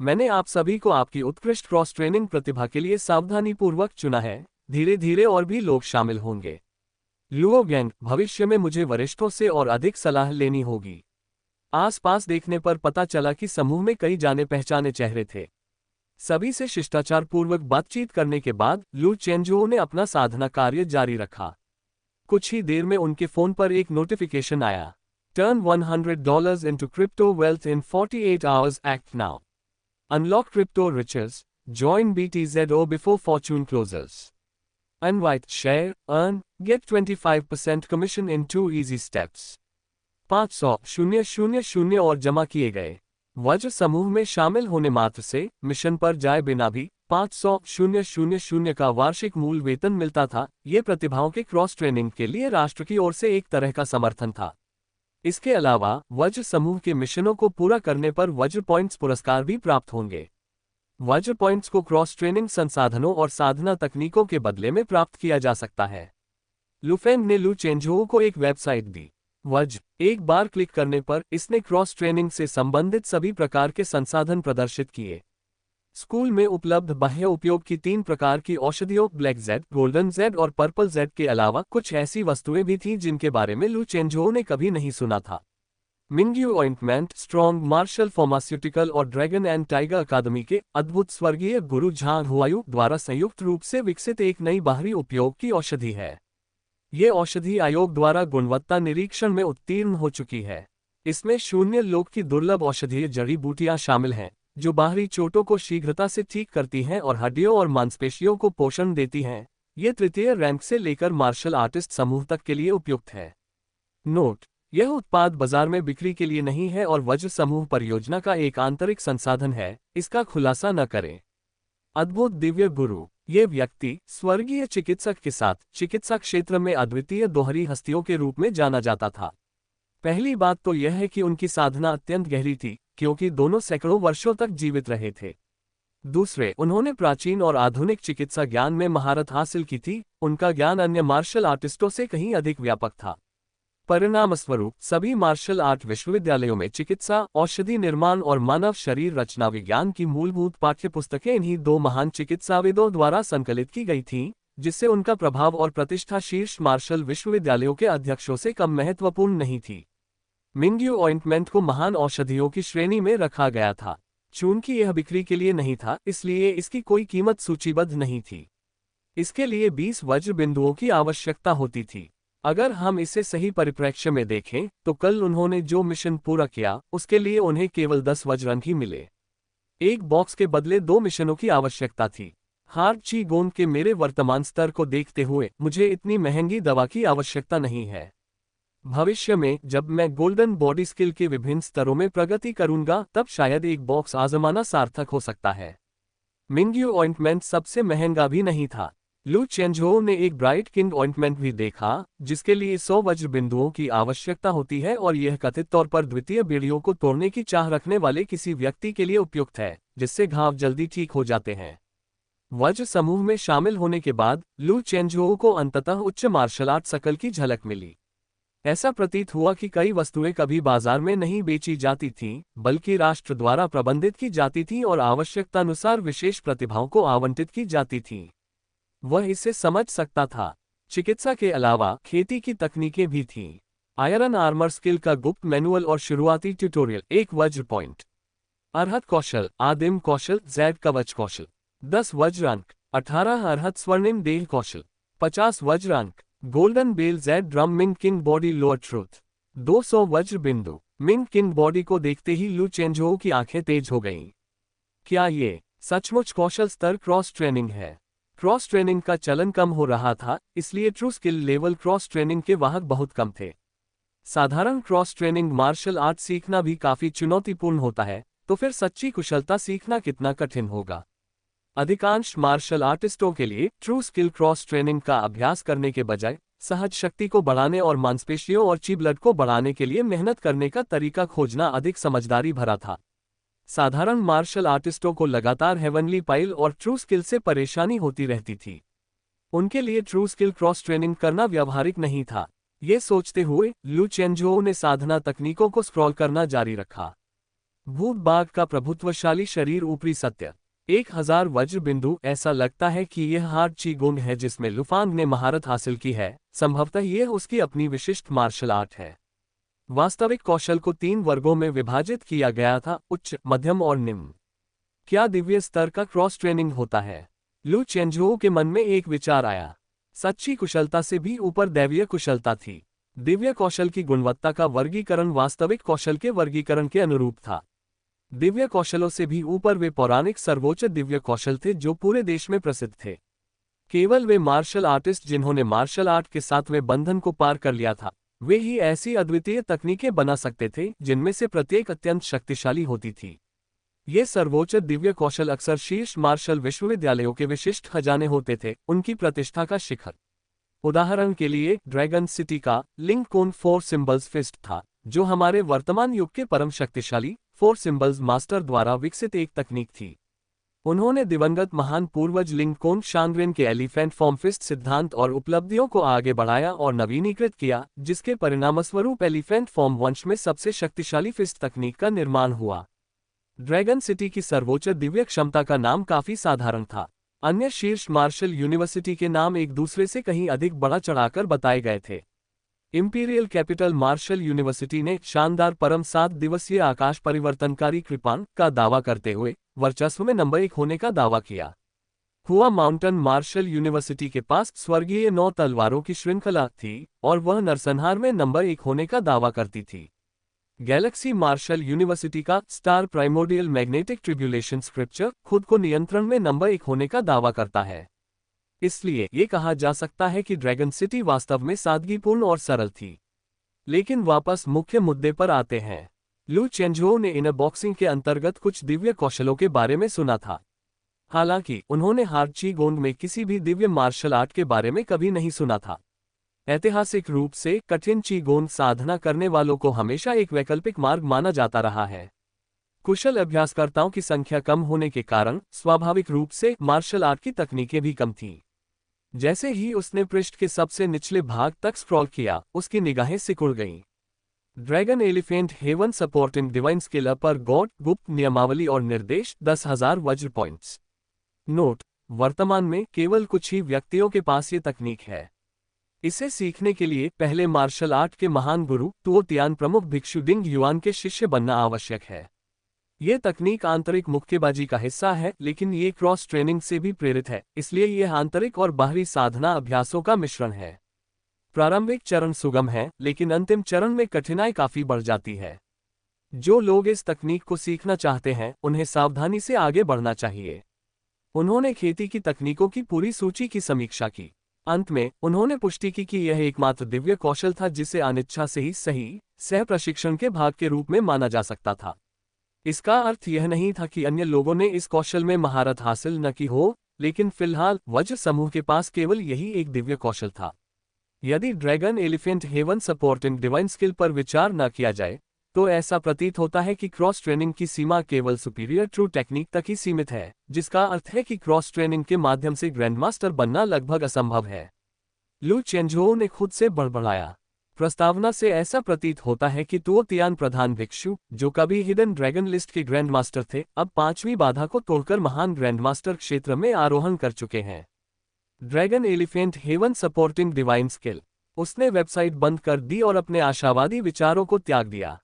मैंने आप सभी को आपकी उत्कृष्ट क्रॉस ट्रेनिंग प्रतिभा के लिए सावधानीपूर्वक चुना है, धीरे धीरे और भी लोग शामिल होंगे। लुओ गैंग, भविष्य में मुझे वरिष्ठों से और अधिक सलाह लेनी होगी। आसपास देखने पर पता चला कि समूह में कई जाने पहचाने चेहरे थे। सभी से शिष्टाचारपूर्वक बातचीत करने के बाद लू चेंजुओ ने अपना साधना कार्य जारी रखा। कुछ ही देर में उनके फोन पर एक नोटिफिकेशन आया। Turn $100 into crypto wealth in 48 hours, act now. Unlock crypto riches, join BTZO before fortune closes. Invite, share, earn, get 25% commission in 2 easy steps. 500,000 और जमा किए गए। वज्र समूह में शामिल होने मात्र से, मिशन पर जाए बिना भी 500,000 का वार्षिक मूल वेतन मिलता था। ये प्रतिभाओं के क्रॉस ट्रेनिंग के लिए राष्ट्र की ओर से एक तरह का समर्थन था। इसके अलावा वज्र समूह के मिशनों को पूरा करने पर वज्र पॉइंट्स पुरस्कार भी प्राप्त होंगे। वज्र पॉइंट्स को क्रॉस ट्रेनिंग संसाधनों और साधना तकनीकों के बदले में प्राप्त किया जा सकता है। लुफेंग ने लू चेंझुओ को एक वेबसाइट दी। वज्र, एक बार क्लिक करने पर इसने क्रॉस ट्रेनिंग से संबंधित सभी प्रकार के संसाधन प्रदर्शित किए। स्कूल में उपलब्ध बाह्य उपयोग की 3 प्रकार की औषधियों ब्लैक जेड, गोल्डन जेड और पर्पल जेड के अलावा कुछ ऐसी वस्तुएं भी थीं जिनके बारे में लू चेंझुओ ने कभी नहीं सुना था। Mingyu ointment, strong martial pharmaceutical और ड्रैगन एंड टाइगर अकादमी के अद्भुत स्वर्गीय गुरु झांग हुआयू द्वारा संयुक्त रूप से विकसित एक नई बाहरी उपयोग की औषधि है। ये औषधि आयोग द्वारा गुणवत्ता निरीक्षण में उत्तीर्ण हो चुकी है। इसमें 0 लोक की दुर्लभ औषधीय जड़ी बूटियां शामिल हैं, जो बाहरी चोटों को शीघ्रता से ठीक करती हैं और हड्डियों और मांसपेशियों को पोषण देती हैं। ये तृतीय रैंक से लेकर मार्शल आर्टिस्ट समूह तक के लिए उपयुक्त है। नोट: यह उत्पाद बाजार में बिक्री के लिए नहीं है और वज्र समूह परियोजना का एक आंतरिक संसाधन है, इसका खुलासा न करें। अद्भुत दिव्य गुरु, ये व्यक्ति स्वर्गीय चिकित्सक के साथ चिकित्सा क्षेत्र में अद्वितीय दोहरी हस्तियों के रूप में जाना जाता था। पहली बात तो यह है कि उनकी साधना अत्यंत गहरी थी, क्योंकि दोनों सैकड़ों वर्षों तक जीवित रहे थे। दूसरे, उन्होंने प्राचीन और आधुनिक चिकित्सा ज्ञान में महारत हासिल की थी। उनका ज्ञान अन्य मार्शल आर्टिस्टों से कहीं अधिक व्यापक था। परिणामस्वरूप सभी मार्शल आर्ट विश्वविद्यालयों में चिकित्सा, औषधि निर्माण और मानव शरीर रचना विज्ञान की मूलभूत पाठ्यपुस्तकें इन्हीं 2 महान चिकित्साविदों द्वारा संकलित की गई थीं, जिससे उनका प्रभाव और प्रतिष्ठा शीर्ष मार्शल विश्वविद्यालयों के अध्यक्षों से कम महत्वपूर्ण नहीं थी। मिंग्यू ऑइंटमेंट को महान औषधियों की श्रेणी में रखा गया था। चूंकि यह बिक्री के लिए नहीं था, इसलिए इसकी कोई कीमत सूचीबद्ध नहीं थी। इसके लिए 20 वज्र बिंदुओं की आवश्यकता होती थी। अगर हम इसे सही परिप्रेक्ष्य में देखें, तो कल उन्होंने जो मिशन पूरा किया, उसके लिए उन्हें केवल 10 वज्र अंक ही मिले। एक बॉक्स के बदले 2 मिशनों की आवश्यकता थी। हार्ड ची गोंग के मेरे वर्तमान स्तर को देखते हुए मुझे इतनी महंगी दवा की आवश्यकता नहीं है। भविष्य में जब मैं गोल्डन बॉडी स्किल के विभिन्न स्तरों में प्रगति करूंगा, तब शायद एक बॉक्स आजमाना सार्थक हो सकता है। मिंग्यू ऑइंटमेंट सबसे महंगा भी नहीं था। लू चेंझुओ ने एक ब्राइट किंग ऑइंटमेंट भी देखा, जिसके लिए 100 वज्र बिंदुओं की आवश्यकता होती है और यह कथित तौर पर द्वितीय बीड़ियों को तोड़ने की चाह रखने वाले किसी व्यक्ति के लिए उपयुक्त है, जिससे घाव जल्दी ठीक हो जाते हैं। वज्र समूह में शामिल होने के बाद लू चेंझुओ को अंततः उच्च मार्शल आर्ट शकल की झलक मिली। ऐसा प्रतीत हुआ कि कई वस्तुएं कभी बाजार में नहीं बेची जाती थीं, बल्कि राष्ट्र द्वारा प्रबंधित की जाती थीं और आवश्यकतानुसार विशेष प्रतिभाओं को आवंटित की जाती थीं। वह इसे समझ सकता था। चिकित्सा के अलावा खेती की तकनीकें भी थीं। आयरन आर्मर स्किल का गुप्त मैनुअल और शुरुआती ट्यूटोरियल, 1 वज्र पॉइंट। अर्हत कौशल, आदिम कौशल, जैड कवच कौशल, 10 वज्र अंक। 18 अर्हत स्वर्णिम देह कौशल, 50 वज्र अंक। Golden bell jade drum Ming king body lower truth, 200 वज्र बिंदु। मिंग किंग बॉडी को देखते ही लू चेंझुओ की आंखें तेज हो गईं। क्या ये सचमुच कौशल स्तर क्रॉस ट्रेनिंग है? क्रॉस ट्रेनिंग का चलन कम हो रहा था, इसलिए true skill level cross training के वाहक बहुत कम थे। साधारण क्रॉस ट्रेनिंग मार्शल आर्ट सीखना भी काफी चुनौतीपूर्ण होता है, तो फिर सच्ची कुशलता सीखना कितना कठिन होगा। अधिकांश मार्शल आर्टिस्टों के लिए ट्रू स्किल क्रॉस ट्रेनिंग का अभ्यास करने के बजाय सहज शक्ति को बढ़ाने और मांसपेशियों और ची ब्लड को बढ़ाने के लिए मेहनत करने का तरीका खोजना अधिक समझदारी भरा था। साधारण मार्शल आर्टिस्टों को लगातार हेवनली पाइल और ट्रू स्किल से परेशानी होती रहती थी। उनके लिए ट्रू स्किल क्रॉस ट्रेनिंग करना व्यावहारिक नहीं था। ये सोचते हुए लू चेंझोउ ने साधना तकनीकों को स्क्रॉल करना जारी रखा। भूत बाघ का प्रभुत्वशाली शरीर, ऊपरी सत्य 1000 वज्र बिंदु। ऐसा लगता है कि यह हार्ड ची गुंग है जिसमें लुफांग ने महारत हासिल की है। संभवतः यह उसकी अपनी विशिष्ट मार्शल आर्ट है। वास्तविक कौशल को 3 वर्गों में विभाजित किया गया था, उच्च, मध्यम और निम्न। क्या दिव्य स्तर का क्रॉस ट्रेनिंग होता है? लू चेंझोउ के मन में एक विचार आया। सच्ची कुशलता से भी ऊपर दैवीय कुशलता थी। दिव्य कौशल की गुणवत्ता का वर्गीकरण वास्तविक कौशल के वर्गीकरण के अनुरूप था। दिव्य कौशलों से भी ऊपर वे पौराणिक सर्वोच्च दिव्य कौशल थे जो पूरे देश में प्रसिद्ध थे। केवल वे मार्शल आर्टिस्ट जिन्होंने मार्शल आर्ट के 7वें बंधन को पार कर लिया था, वे ही ऐसी अद्वितीय तकनीकें बना सकते थे जिनमें से प्रत्येक अत्यंत शक्तिशाली होती थी। ये सर्वोच्च दिव्य कौशल अक्सर शीर्ष मार्शल विश्वविद्यालयों के विशिष्ट खजाने होते थे, उनकी प्रतिष्ठा का शिखर। उदाहरण के लिए ड्रैगन सिटी का लिंक कोन 4 सिंबल्स फिस्ट था, जो हमारे वर्तमान युग के परम शक्तिशाली 4 सिंबल्स मास्टर द्वारा विकसित एक तकनीक थी। उन्होंने दिवंगत महान पूर्वज लिंककोन शांग्रेन के एलिफेंट फॉर्म फिस्ट सिद्धांत और उपलब्धियों को आगे बढ़ाया और नवीनीकृत किया, जिसके परिणामस्वरूप एलिफेंट फॉर्म वंश में सबसे शक्तिशाली फिस्ट तकनीक का निर्माण हुआ। ड्रैगन सिटी की सर्वोच्च दिव्य क्षमता का नाम काफी साधारण था। अन्य शीर्ष मार्शल यूनिवर्सिटी के नाम एक दूसरे से कहीं अधिक बढ़ा चढ़ाकर बताए गए थे। इंपीरियल कैपिटल मार्शल यूनिवर्सिटी ने शानदार परम 7 दिवसीय आकाश परिवर्तनकारी कृपाण का दावा करते हुए वर्चस्व में नंबर 1 होने का दावा किया। हुआ माउंटेन मार्शल यूनिवर्सिटी के पास स्वर्गीय 9 तलवारों की श्रृंखला थी और वह नरसंहार में नंबर 1 होने का दावा करती थी। गैलेक्सी मार्शल यूनिवर्सिटी का star primordial magnetic tribulation scripture खुद को नियंत्रण में नंबर 1 होने का दावा करता है। इसलिए ये कहा जा सकता है कि ड्रैगन सिटी वास्तव में सादगीपूर्ण और सरल थी। लेकिन वापस मुख्य मुद्दे पर आते हैं। लू चेंझोउ ने इनर बॉक्सिंग के अंतर्गत कुछ दिव्य कौशलों के बारे में सुना था। हालांकि उन्होंने हार्ड ची गोंग में किसी भी दिव्य मार्शल आर्ट के बारे में कभी नहीं सुना था। ऐतिहासिक रूप से कठिन ची गोंग साधना करने वालों को हमेशा एक वैकल्पिक मार्ग माना जाता रहा है। कुशल अभ्यासकर्ताओं की संख्या कम होने के कारण स्वाभाविक रूप से मार्शल आर्ट की तकनीकें भी कम थीं। जैसे ही उसने पृष्ठ के सबसे निचले भाग तक स्क्रॉल किया, उसकी निगाहें सिकुड़ गईं। Dragon elephant heaven supporting divine skill पर गॉड गुप्त नियमावली और निर्देश 10,000 वज्र पॉइंट्स। नोट: वर्तमान में केवल कुछ ही व्यक्तियों के पास ये तकनीक है। इसे सीखने के लिए पहले मार्शल आर्ट के महान गुरु तुओ तियान प्रमुख भिक्षु डिंग युआन के शिष्य बनना आवश्यक है। ये तकनीक आंतरिक मुक्केबाजी का हिस्सा है, लेकिन ये क्रॉस ट्रेनिंग से भी प्रेरित है, इसलिए यह आंतरिक और बाहरी साधना अभ्यासों का मिश्रण है। प्रारंभिक चरण सुगम है, लेकिन अंतिम चरण में कठिनाई काफी बढ़ जाती है। जो लोग इस तकनीक को सीखना चाहते हैं, उन्हें सावधानी से आगे बढ़ना चाहिए। उन्होंने खेती की तकनीकों की पूरी सूची की समीक्षा की। अंत में उन्होंने पुष्टि की कि यह एकमात्र दिव्य कौशल था जिसे अनिच्छा से ही सही सह प्रशिक्षण के भाग के रूप में माना जा सकता था। इसका अर्थ यह नहीं था कि अन्य लोगों ने इस कौशल में महारत हासिल न की हो, लेकिन फिलहाल वज्र समूह के पास केवल यही एक दिव्य कौशल था। यदि dragon elephant heaven supporting divine skill पर विचार न किया जाए, तो ऐसा प्रतीत होता है कि क्रॉस ट्रेनिंग की सीमा केवल सुपीरियर ट्रू टेक्निक तक ही सीमित है, जिसका अर्थ है कि क्रॉस ट्रेनिंग के माध्यम से ग्रैंडमास्टर बनना लगभग असंभव है। लू चेंझोउ ने खुद से बड़बड़ाया। प्रस्तावना से ऐसा प्रतीत होता है कि तुओ तियान प्रधान भिक्षु, जो कभी हिडन ड्रैगन लिस्ट के ग्रैंडमास्टर थे, अब 5वीं बाधा को तोड़कर महान ग्रैंडमास्टर क्षेत्र में आरोहण कर चुके हैं। Dragon elephant heaven supporting divine skill. उसने वेबसाइट बंद कर दी और अपने आशावादी विचारों को त्याग दिया।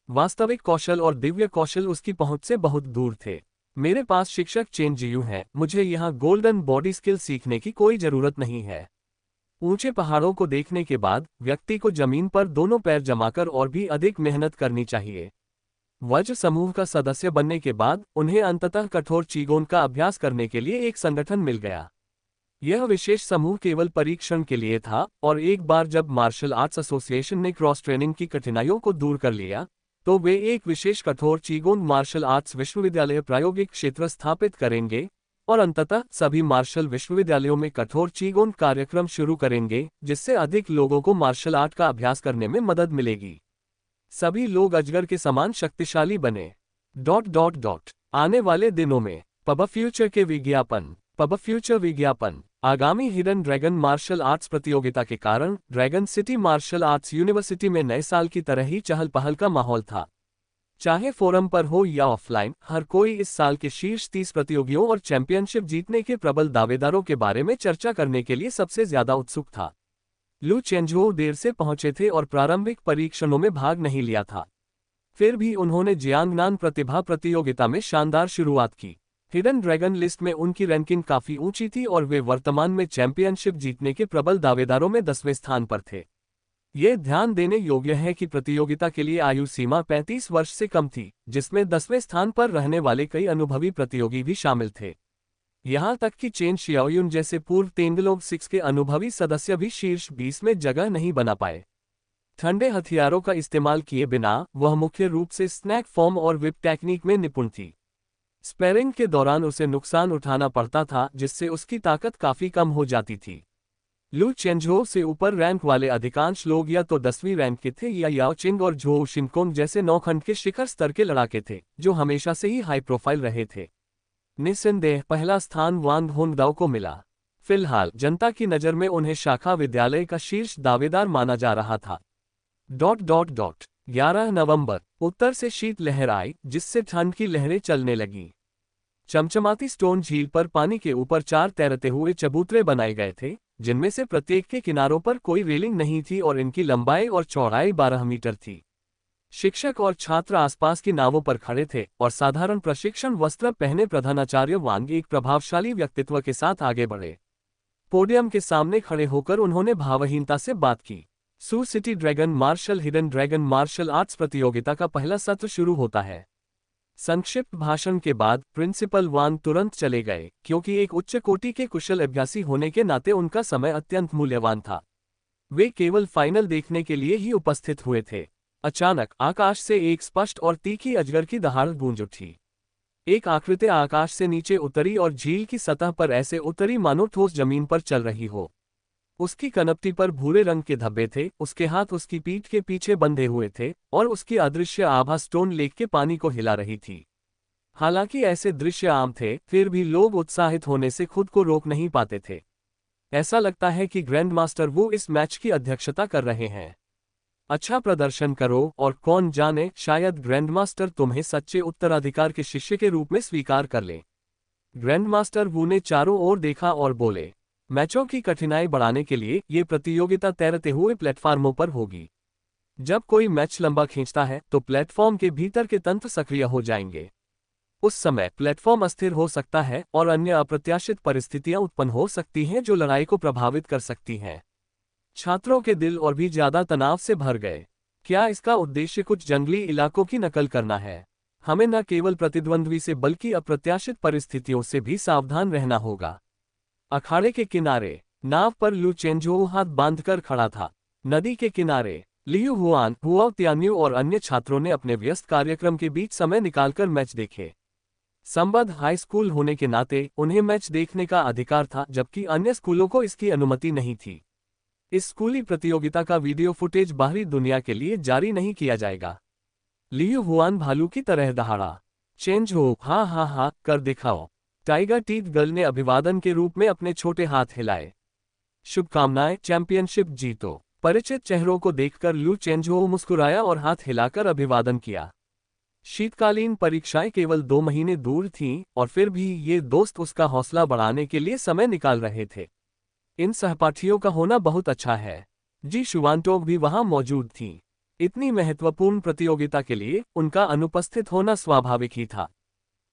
वास्तविक कौशल और दिव्य कौशल उसकी पहुंच से बहुत दूर थे। मेरे पास शिक्षक चेन जियू हैं, मुझे यहाँ गोल्डन बॉडी स्किल सीखने की कोई जरूरत नहीं है। ऊंचे पहाड़ों को देखने के बाद व्यक्ति को जमीन पर दोनों पैर जमाकर और भी अधिक मेहनत करनी चाहिए। वज्र समूह का सदस्य बनने के बाद उन्हें अंततः कठोर चीगोन का अभ्यास करने के लिए एक संगठन मिल गया। यह विशेष समूह केवल परीक्षण के लिए था, और एक बार जब मार्शल आर्ट्स एसोसिएशन ने क्रॉस ट्रेनिंग की कठिनाइयों को दूर कर लिया, तो वे एक विशेष कठोर चीगोंग मार्शल आर्ट्स विश्वविद्यालय प्रायोगिक क्षेत्र स्थापित करेंगे, और अंततः सभी मार्शल विश्वविद्यालयों में कठोर चीगोंग कार्यक्रम शुरू करेंगे, जिससे अधिक लोगों को मार्शल आर्ट का अभ्यास करने में मदद मिलेगी। सभी लोग अजगर के समान शक्तिशाली बने। आने वाले दिनों में पब फ्यूचर के विज्ञापन। पब फ्यूचर विज्ञापन। आगामी हिडन ड्रैगन मार्शल आर्ट्स प्रतियोगिता के कारण dragon city martial arts university में नए साल की तरह ही चहल पहल का माहौल था। चाहे फोरम पर हो या ऑफलाइन, हर कोई इस साल के शीर्ष 30 प्रतियोगियों और चैंपियनशिप जीतने के प्रबल दावेदारों के बारे में चर्चा करने के लिए सबसे ज्यादा उत्सुक था। लू चेंझोउ देर से पहुंचे थे और प्रारंभिक परीक्षणों में भाग नहीं लिया था। फिर भी उन्होंने जियांगनान प्रतिभा प्रतियोगिता में शानदार शुरुआत की। हिडन ड्रैगन लिस्ट में उनकी रैंकिंग काफी ऊंची थी और वे वर्तमान में चैंपियनशिप जीतने के प्रबल दावेदारों में 10वें स्थान पर थे। ये ध्यान देने योग्य है कि प्रतियोगिता के लिए आयु सीमा 35 वर्ष से कम थी, जिसमें 10वें स्थान पर रहने वाले कई अनुभवी प्रतियोगी भी शामिल थे। यहां तक कि चेन शियाओयुन जैसे पूर्व तेंगलोंग 6 के अनुभवी सदस्य भी शीर्ष 20 में जगह नहीं बना पाए। ठंडे हथियारों का इस्तेमाल किए बिना वह मुख्य रूप से स्नैक फॉर्म और विप टेक्निक में निपुण थी। स्पैरिंग के दौरान उसे नुकसान उठाना पड़ता था, जिससे उसकी ताकत काफी कम हो जाती थी। लू चेंझोउ से ऊपर रैंक वाले अधिकांश लोग या तो 10वीं रैंक के थे या याओ चिंग और झोउ शिनकोंग जैसे नौखंड के शिखर स्तर के लड़ाके थे, जो हमेशा से ही हाई प्रोफाइल रहे थे। निस्संदेह पहला स्थान वांग होंगदाओ को मिला। फिलहाल जनता की नज़र में उन्हें शाखा विद्यालय का शीर्ष दावेदार माना जा रहा था। 11 नवंबर उत्तर से शीत लहर आई, जिससे ठंड की लहरें चलने लगीं। चमचमाती स्टोन झील पर पानी के ऊपर 4 तैरते हुए चबूतरे बनाए गए थे, जिनमें से प्रत्येक के किनारों पर कोई रेलिंग नहीं थी और इनकी लंबाई और चौड़ाई 12 मीटर थी। शिक्षक और छात्र आसपास की नावों पर खड़े थे और साधारण प्रशिक्षण वस्त्र पहने प्रधानाचार्य वांग एक प्रभावशाली व्यक्तित्व के साथ आगे बढ़े। पोडियम के सामने खड़े होकर उन्होंने भावहीनता से बात की। Su city dragon martial hidden dragon martial arts प्रतियोगिता का पहला सत्र शुरू होता है। संक्षिप्त भाषण के बाद प्रिंसिपल वांग तुरंत चले गए, क्योंकि एक उच्च कोटि के कुशल अभ्यासी होने के नाते उनका समय अत्यंत मूल्यवान था। वे केवल फाइनल देखने के लिए ही उपस्थित हुए थे। अचानक आकाश से एक स्पष्ट और तीखी अजगर की दहाड़ गूंज उठी। एक आकृति आकाश से नीचे उतरी और झील की सतह पर ऐसे उतरी मानो ठोस जमीन पर चल रही हो। उसकी कनपटी पर भूरे रंग के धब्बे थे, उसके हाथ उसकी पीठ के पीछे बंधे हुए थे, और उसकी अदृश्य आभा स्टोन लेक के पानी को हिला रही थी। हालांकि ऐसे दृश्य आम थे, फिर भी लोग उत्साहित होने से खुद को रोक नहीं पाते थे। ऐसा लगता है कि ग्रैंड मास्टर वो इस मैच की अध्यक्षता कर रहे हैं। अच्छा प्रदर्शन करो और कौन जाने, शायद ग्रैंडमास्टर तुम्हें सच्चे उत्तराधिकार के शिष्य के रूप में स्वीकार कर ले। ग्रैंडमास्टर वू ने चारों ओर देखा और बोले, मैचों की कठिनाई बढ़ाने के लिए ये प्रतियोगिता तैरते हुए प्लेटफार्मों पर होगी। जब कोई मैच लंबा खींचता है तो प्लेटफॉर्म के भीतर के तंत्र सक्रिय हो जाएंगे। उस समय प्लेटफॉर्म अस्थिर हो सकता है और अन्य अप्रत्याशित परिस्थितियां उत्पन्न हो सकती हैं जो लड़ाई को प्रभावित कर सकती हैं। छात्रों के दिल और भी ज्यादा तनाव से भर गए। क्या इसका उद्देश्य कुछ जंगली इलाकों की नकल करना है? हमें न केवल प्रतिद्वंद्वी से बल्कि अप्रत्याशित परिस्थितियों से भी सावधान रहना होगा। अखाड़े के किनारे नाव पर लू चेंझोउ हाथ बांधकर खड़ा था। नदी के किनारे लियू हुआन, हुआओ त्यान्यू और अन्य छात्रों ने अपने व्यस्त कार्यक्रम के बीच समय निकालकर मैच देखे। संबद्ध हाई स्कूल होने के नाते उन्हें मैच देखने का अधिकार था, जबकि अन्य स्कूलों को इसकी अनुमति नहीं थी। इस स्कूली प्रतियोगिता का वीडियो फुटेज बाहरी दुनिया के लिए जारी नहीं किया जाएगा। लियू हुआन भालू की तरह दहाड़ा। चेंझोउ हाँ हाँ हाँ कर दिखाओ। टाइगर टीथ गर्ल ने अभिवादन के रूप में अपने छोटे हाथ हिलाए। शुभकामनाएं, चैंपियनशिप जीतो। परिचित चेहरों को देखकर लू चेंझोउ मुस्कुराया और हाथ हिलाकर अभिवादन किया। शीतकालीन परीक्षाएं केवल 2 महीने दूर थीं और फिर भी ये दोस्त उसका हौसला बढ़ाने के लिए समय निकाल रहे थे। इन सहपाठियों का होना बहुत अच्छा है। जी शुवानटोग भी वहां मौजूद थीं। इतनी महत्वपूर्ण प्रतियोगिता के लिए उनका अनुपस्थित होना स्वाभाविक ही था।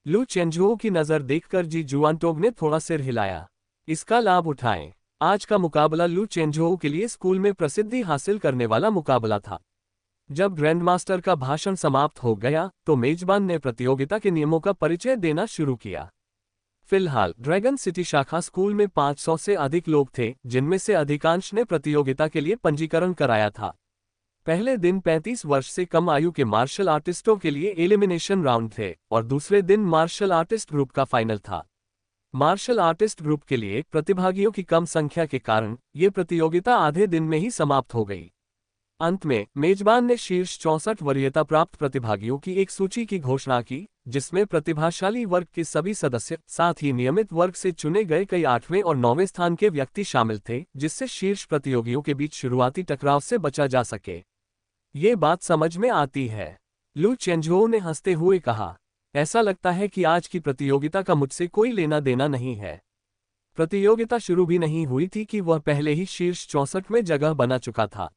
लू चेंझोउ की नज़र देखकर जी जुआनटोग ने थोड़ा सिर हिलाया। इसका लाभ उठाएं। आज का मुकाबला लू चेंझोउ के लिए स्कूल में प्रसिद्धि हासिल करने वाला मुकाबला था। जब ग्रैंडमास्टर का भाषण समाप्त हो गया तो मेजबान ने प्रतियोगिता के नियमों का परिचय देना शुरू किया। फिलहाल ड्रैगन सिटी शाखा स्कूल में 500 से अधिक लोग थे, जिनमें से अधिकांश ने प्रतियोगिता के लिए पंजीकरण कराया था। पहले दिन 35 वर्ष से कम आयु के मार्शल आर्टिस्टों के लिए एलिमिनेशन राउंड थे और दूसरे दिन मार्शल आर्टिस्ट ग्रुप का फाइनल था। मार्शल आर्टिस्ट ग्रुप के लिए प्रतिभागियों की कम संख्या के कारण ये प्रतियोगिता आधे दिन में ही समाप्त हो गई। अंत में मेजबान ने शीर्ष 64 वरीयता प्राप्त प्रतिभागियों की एक सूची की घोषणा की, जिसमें प्रतिभाशाली वर्ग के सभी सदस्य, साथ ही नियमित वर्ग से चुने गए कई 8वें और 9वें स्थान के व्यक्ति शामिल थे, जिससे शीर्ष प्रतियोगियों के बीच शुरुआती टकराव से बचा जा सके। ये बात समझ में आती है, लू चेंझोउ ने हंसते हुए कहा। ऐसा लगता है कि आज की प्रतियोगिता का मुझसे कोई लेना देना नहीं है। प्रतियोगिता शुरू भी नहीं हुई थी कि वह पहले ही शीर्ष 64 में जगह बना चुका था।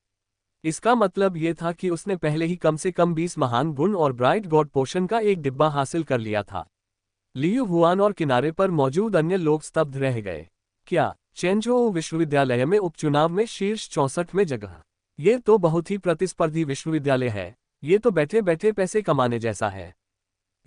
इसका मतलब ये था कि उसने पहले ही कम से कम 20 महान गुण और ब्राइट गॉड पोशन का एक डिब्बा हासिल कर लिया था। लियू हुआन और किनारे पर मौजूद अन्य लोग स्तब्ध रह गए। क्या चेंझोउ विश्वविद्यालय में उपचुनाव में शीर्ष 64 में जगह? ये तो बहुत ही प्रतिस्पर्धी विश्वविद्यालय है। ये तो बैठे बैठे पैसे कमाने जैसा है।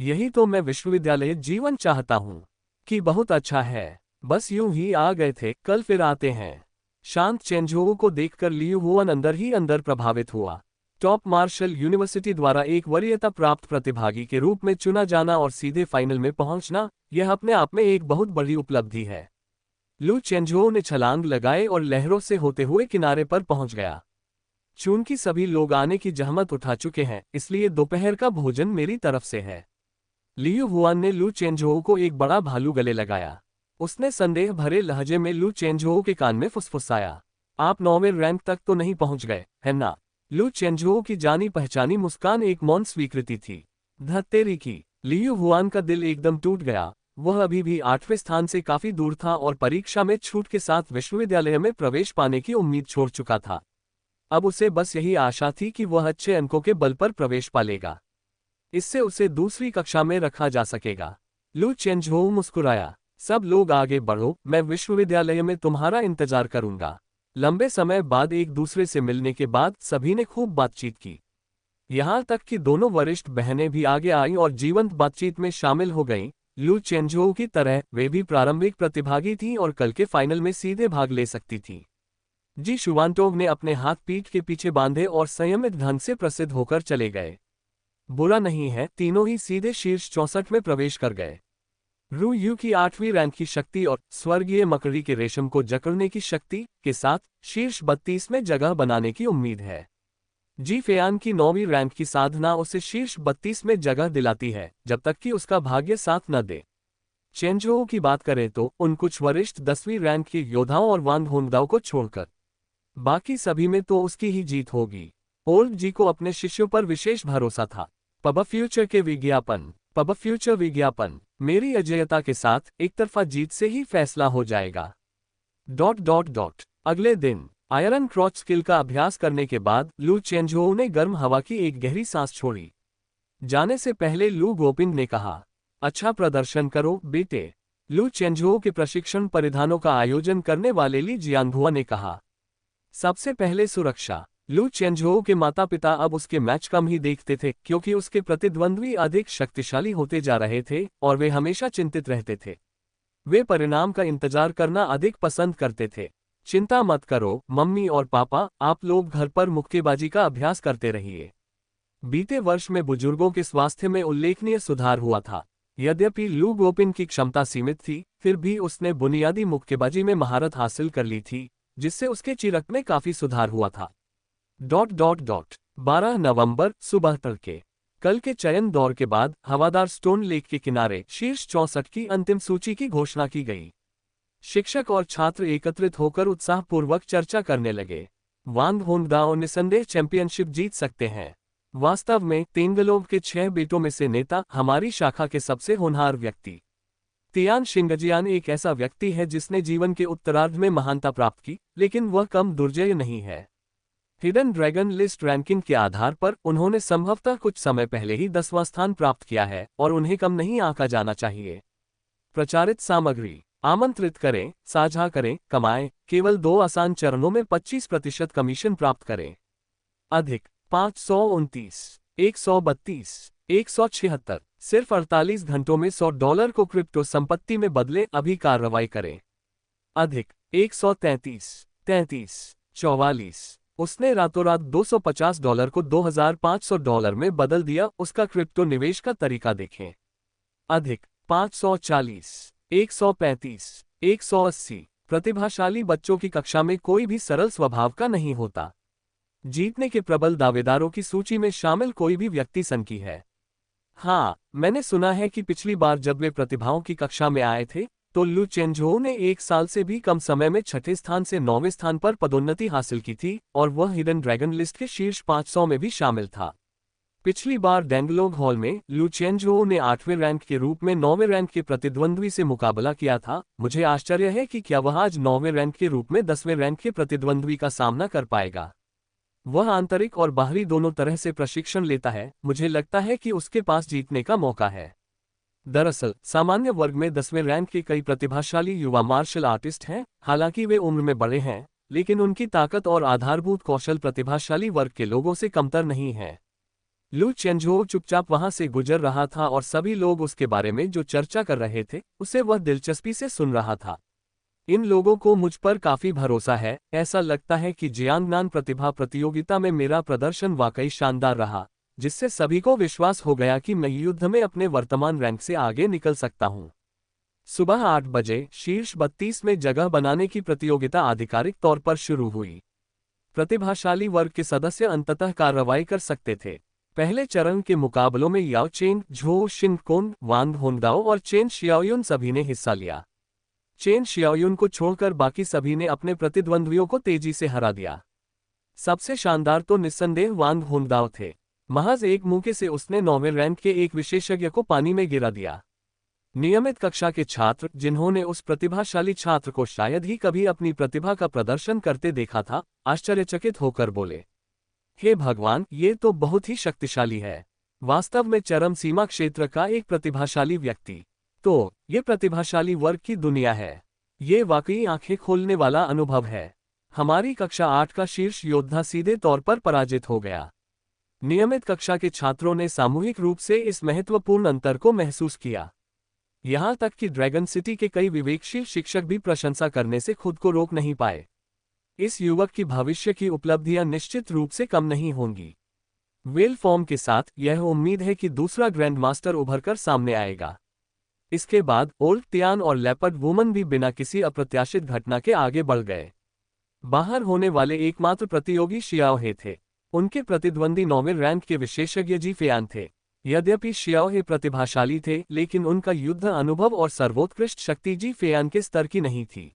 यही तो मैं विश्वविद्यालय जीवन चाहता हूँ। कि बहुत अच्छा है, बस यूं ही आ गए थे, कल फिर आते हैं। शांत चेंझोउ को देखकर लियू हुआन अंदर ही अंदर प्रभावित हुआ। टॉप मार्शल यूनिवर्सिटी द्वारा एक वरीयता प्राप्त प्रतिभागी के रूप में चुना जाना और सीधे फाइनल में पहुंचना, यह अपने आप में एक बहुत बड़ी उपलब्धि है। लू चेंझोउ ने छलांग लगाए और लहरों से होते हुए किनारे पर पहुंच गया। चूंकि सभी लोग आने की जहमत उठा चुके हैं, इसलिए दोपहर का भोजन मेरी तरफ से है। लियू हुआन ने लू चेंझोउ को एक बड़ा भालू गले लगाया। उसने संदेह भरे लहजे में लू चेंझोउ के कान में फुसफुसाया। आप 9वें रैंक तक तो नहीं पहुंच गए, है ना? लू चेंझोउ की जानी पहचानी मुस्कान एक मौन स्वीकृति थी। धत्तेरी की, लियू हुआन का दिल एकदम टूट गया। वह अभी भी 8वें स्थान से काफी दूर था और परीक्षा में छूट के साथ विश्वविद्यालय में प्रवेश पाने की उम्मीद छोड़ चुका था। अब उसे बस यही आशा थी कि वह अच्छे अंकों के बल पर प्रवेश पालेगा। इससे उसे दूसरी कक्षा में रखा जा सकेगा। लू चेंझोउ मुस्कुराया। सब लोग आगे बढ़ो, मैं विश्वविद्यालय में तुम्हारा इंतजार करूंगा। लंबे समय बाद एक दूसरे से मिलने के बाद सभी ने खूब बातचीत की। यहां तक कि दोनों वरिष्ठ बहनें भी आगे आईं और जीवंत बातचीत में शामिल हो गईं। लू चेंझोउ की तरह वे भी प्रारंभिक प्रतिभागी थीं और कल के फाइनल में सीधे भाग ले सकती थीं। जी शुवानटोव ने अपने हाथ पीठ के पीछे बांधे और संयमित ढंग से प्रसिद्ध होकर चले गए। बुरा नहीं है, तीनों ही सीधे शीर्ष 64 में प्रवेश कर गए। रू यू की 8वीं रैंक की शक्ति और स्वर्गीय मकड़ी के रेशम को जकड़ने की शक्ति के साथ शीर्ष 32 में जगह बनाने की उम्मीद है। जी फेयान की 9वीं रैंक की साधना उसे शीर्ष 32 में जगह दिलाती है, जब तक कि उसका भाग्य साथ न दे। चेंझोउ की बात करें तो उन कुछ वरिष्ठ 10वीं रैंक के योद्धाओं और वांग होंगदाओ को छोड़कर बाकी सभी में तो उसकी ही जीत होगी। ओल्ड जी को अपने शिष्यों पर विशेष भरोसा था। पब फ्यूचर विज्ञापन मेरी अजयता के साथ एकतरफा जीत से ही फैसला हो जाएगा। ... अगले दिन आयरन क्रॉच स्किल का अभ्यास करने के बाद लू चेंझोउ ने गर्म हवा की एक गहरी सांस छोड़ी। जाने से पहले लू गोपिंग ने कहा, अच्छा प्रदर्शन करो बेटे। लू चेंझोउ के प्रशिक्षण परिधानों का आयोजन करने वाले ली जियांगहुआ ने कहा। सबसे पहले सुरक्षा। लू चेंझोउ के माता पिता अब उसके मैच कम ही देखते थे, क्योंकि उसके प्रतिद्वंद्वी अधिक शक्तिशाली होते जा रहे थे और वे हमेशा चिंतित रहते थे। वे परिणाम का इंतजार करना अधिक पसंद करते थे। चिंता मत करो मम्मी और पापा, आप लोग घर पर मुक्केबाजी का अभ्यास करते रहिए। बीते वर्ष में बुजुर्गों के स्वास्थ्य में उल्लेखनीय सुधार हुआ था। यद्यपि लू गोपिन की क्षमता सीमित थी, फिर भी उसने बुनियादी मुक्केबाजी में महारत हासिल कर ली थी, जिससे उसके चिरक में काफी सुधार हुआ था। ... 12 नवंबर सुबह तड़के। कल के चयन दौर के बाद हवादार स्टोन लेक के किनारे शीर्ष 64 की अंतिम सूची की घोषणा की गई। शिक्षक और छात्र एकत्रित होकर उत्साहपूर्वक चर्चा करने लगे। वांग होंगदाओ निसंदेह चैंपियनशिप जीत सकते हैं। वास्तव में तेंगलोव के 6 बेटों में से नेता, हमारी शाखा के सबसे होनहार व्यक्ति तियान शिंगजियान एक ऐसा व्यक्ति है जिसने जीवन के उत्तरार्ध में महानता प्राप्त की, लेकिन वह कम दुर्जय नहीं है। हिडन ड्रैगन लिस्ट रैंकिंग के आधार पर उन्होंने संभवतः कुछ समय पहले ही 10वां स्थान प्राप्त किया है और उन्हें कम नहीं आंका जाना चाहिए। प्रचारित सामग्री आमंत्रित करें, साझा करें, कमाएं। केवल 2 आसान चरणों में 25% कमीशन प्राप्त करें। अधिक 529, 132, 176, सिर्फ 48 घंटों में $100 को क्रिप्टो संपत्ति में बदले, अभी कार्रवाई करें। अधिक 133, 33, 44। उसने रातों रात $250 को $2,500 में बदल दिया। उसका क्रिप्टो निवेश का तरीका देखें। अधिक 540, 135, 180। प्रतिभाशाली बच्चों की कक्षा में कोई भी सरल स्वभाव का नहीं होता। जीतने के प्रबल दावेदारों की सूची में शामिल कोई भी व्यक्ति सनकी है। हाँ, मैंने सुना है कि पिछली बार जब वे प्रतिभाओं की कक्षा में आए थे, तो लू चेंझोउ ने 1 साल से भी कम समय में 6ठे स्थान से 9वें स्थान पर पदोन्नति हासिल की थी, और वह हिडन ड्रैगन लिस्ट के शीर्ष 500 में भी शामिल था। पिछली बार डैंगलोग हॉल में लू चेंझोउ ने 8वें रैंक के रूप में 9वें रैंक के प्रतिद्वंद्वी से मुकाबला किया था। मुझे आश्चर्य है कि क्या वह आज 9वें रैंक के रूप में 10वें रैंक के प्रतिद्वंद्वी का सामना कर पाएगा। वह आंतरिक और बाहरी दोनों तरह से प्रशिक्षण लेता है। मुझे लगता है कि उसके पास जीतने का मौका है। दरअसल सामान्य वर्ग में 10वें रैंक के कई प्रतिभाशाली युवा मार्शल आर्टिस्ट हैं। हालांकि वे उम्र में बड़े हैं, लेकिन उनकी ताकत और आधारभूत कौशल प्रतिभाशाली वर्ग के लोगों से कमतर नहीं है। लू चेंझोउ चुपचाप वहां से गुजर रहा था और सभी लोग उसके बारे में जो चर्चा कर रहे थे, उसे वह दिलचस्पी से सुन रहा था। इन लोगों को मुझ पर काफी भरोसा है। ऐसा लगता है कि जियांगनान प्रतिभा प्रतियोगिता में मेरा प्रदर्शन वाकई शानदार रहा, जिससे सभी को विश्वास हो गया कि मैं युद्ध में अपने वर्तमान रैंक से आगे निकल सकता हूं। सुबह 8 बजे शीर्ष 32 में जगह बनाने की प्रतियोगिता आधिकारिक तौर पर शुरू हुई। प्रतिभाशाली वर्ग के सदस्य अंततः कार्रवाई कर सकते थे। पहले चरण के मुकाबलों में याओ चेन, झो शिनकोन, वांग होंगदाओ और चेन शियाओयुन सभी ने हिस्सा लिया। चेन शियाओयुन को छोड़कर बाकी सभी ने अपने प्रतिद्वंद्वियों को तेजी से हरा दिया। सबसे शानदार तो निस्संदेह वांग होंगदाओ थे। महज एक मुक्के से उसने 9वें रैंक के एक विशेषज्ञ को पानी में गिरा दिया। नियमित कक्षा के छात्र, जिन्होंने उस प्रतिभाशाली छात्र को शायद ही कभी अपनी प्रतिभा का प्रदर्शन करते देखा था, आश्चर्यचकित होकर बोले, हे भगवान, ये तो बहुत ही शक्तिशाली है। वास्तव में चरम सीमा क्षेत्र का एक प्रतिभाशाली व्यक्ति। तो ये प्रतिभाशाली वर्ग की दुनिया है। ये वाकई आंखें खोलने वाला अनुभव है। हमारी कक्षा 8 का शीर्ष योद्धा सीधे तौर पर पराजित हो गया। नियमित कक्षा के छात्रों ने सामूहिक रूप से इस महत्वपूर्ण अंतर को महसूस किया। यहां तक कि ड्रैगन सिटी के कई विवेकशील शिक्षक भी प्रशंसा करने से खुद को रोक नहीं पाए। इस युवक की भविष्य की उपलब्धियां निश्चित रूप से कम नहीं होंगी। वेल फॉर्म के साथ यह उम्मीद है कि दूसरा ग्रैंड मास्टर उभरकर सामने आएगा। इसके बाद ओल्ड तियान और लेपर्ड वुमन भी बिना किसी अप्रत्याशित घटना के आगे बढ़ गए। बाहर होने वाले एकमात्र प्रतियोगी शियाओ हे थे। उनके प्रतिद्वंदी 9वें रैंक के विशेषज्ञ जी फेयान थे। यद्यपि शियाओ हे प्रतिभाशाली थे, लेकिन उनका युद्ध अनुभव और सर्वोत्कृष्ट शक्ति जी फेयान के स्तर की नहीं थी।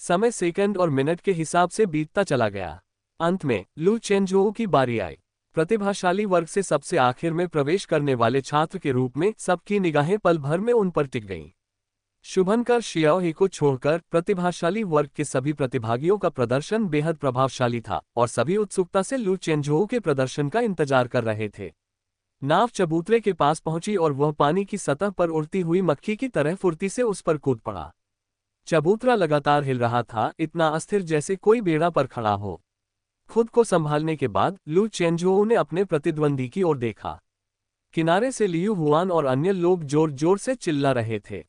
समय सेकंड और मिनट के हिसाब से बीतता चला गया। अंत में लू चेंझोउ की बारी आई। प्रतिभाशाली वर्ग से सबसे आखिर में प्रवेश करने वाले छात्र के रूप में सबकी निगाहें पल भर में उन पर टिक गईं। शुभंकर शियाओ हे को छोड़कर प्रतिभाशाली वर्ग के सभी प्रतिभागियों का प्रदर्शन बेहद प्रभावशाली था, और सभी उत्सुकता से लू चेंझोउ के प्रदर्शन का इंतजार कर रहे थे। नाव चबूतरे के पास पहुंची और वह पानी की सतह पर उड़ती हुई मक्खी की तरह फुर्ती से उस पर कूद पड़ा। चबूतरा लगातार हिल रहा था, इतना अस्थिर जैसे कोई बेड़ा पर खड़ा हो। खुद को संभालने के बाद लू चेंझोउ ने अपने प्रतिद्वंदी की ओर देखा। किनारे से लियू हुआन और अन्य लोग जोर जोर से चिल्ला रहे थे,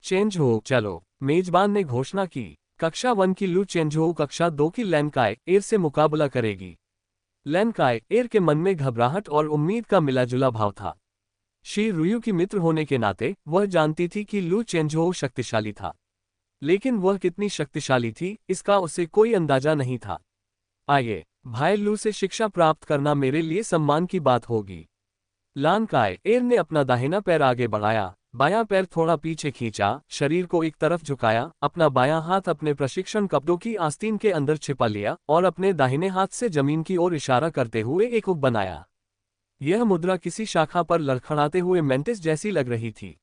चेंझोउ चलो। मेजबान ने घोषणा की। कक्षा 1 की लू चेंझोउ कक्षा 2 की लैन काय एर से मुकाबला करेगी। लैन काय एर के मन में घबराहट और उम्मीद का मिलाजुला भाव था। शी रुयू की मित्र होने के नाते वह जानती थी कि लू चेंझोउ शक्तिशाली था, लेकिन वह कितनी शक्तिशाली थी, इसका उसे कोई अंदाजा नहीं था। आइए, भाई लू से शिक्षा प्राप्त करना मेरे लिए सम्मान की बात होगी। लान काय एर ने अपना दाहिना पैर आगे बढ़ाया, बायां पैर थोड़ा पीछे खींचा, शरीर को एक तरफ झुकाया, अपना बायां हाथ अपने प्रशिक्षण कपड़ों की आस्तीन के अंदर छिपा लिया और अपने दाहिने हाथ से जमीन की ओर इशारा करते हुए एक हुक बनाया। यह मुद्रा किसी शाखा पर लड़खड़ाते हुए मेंटिस जैसी लग रही थी।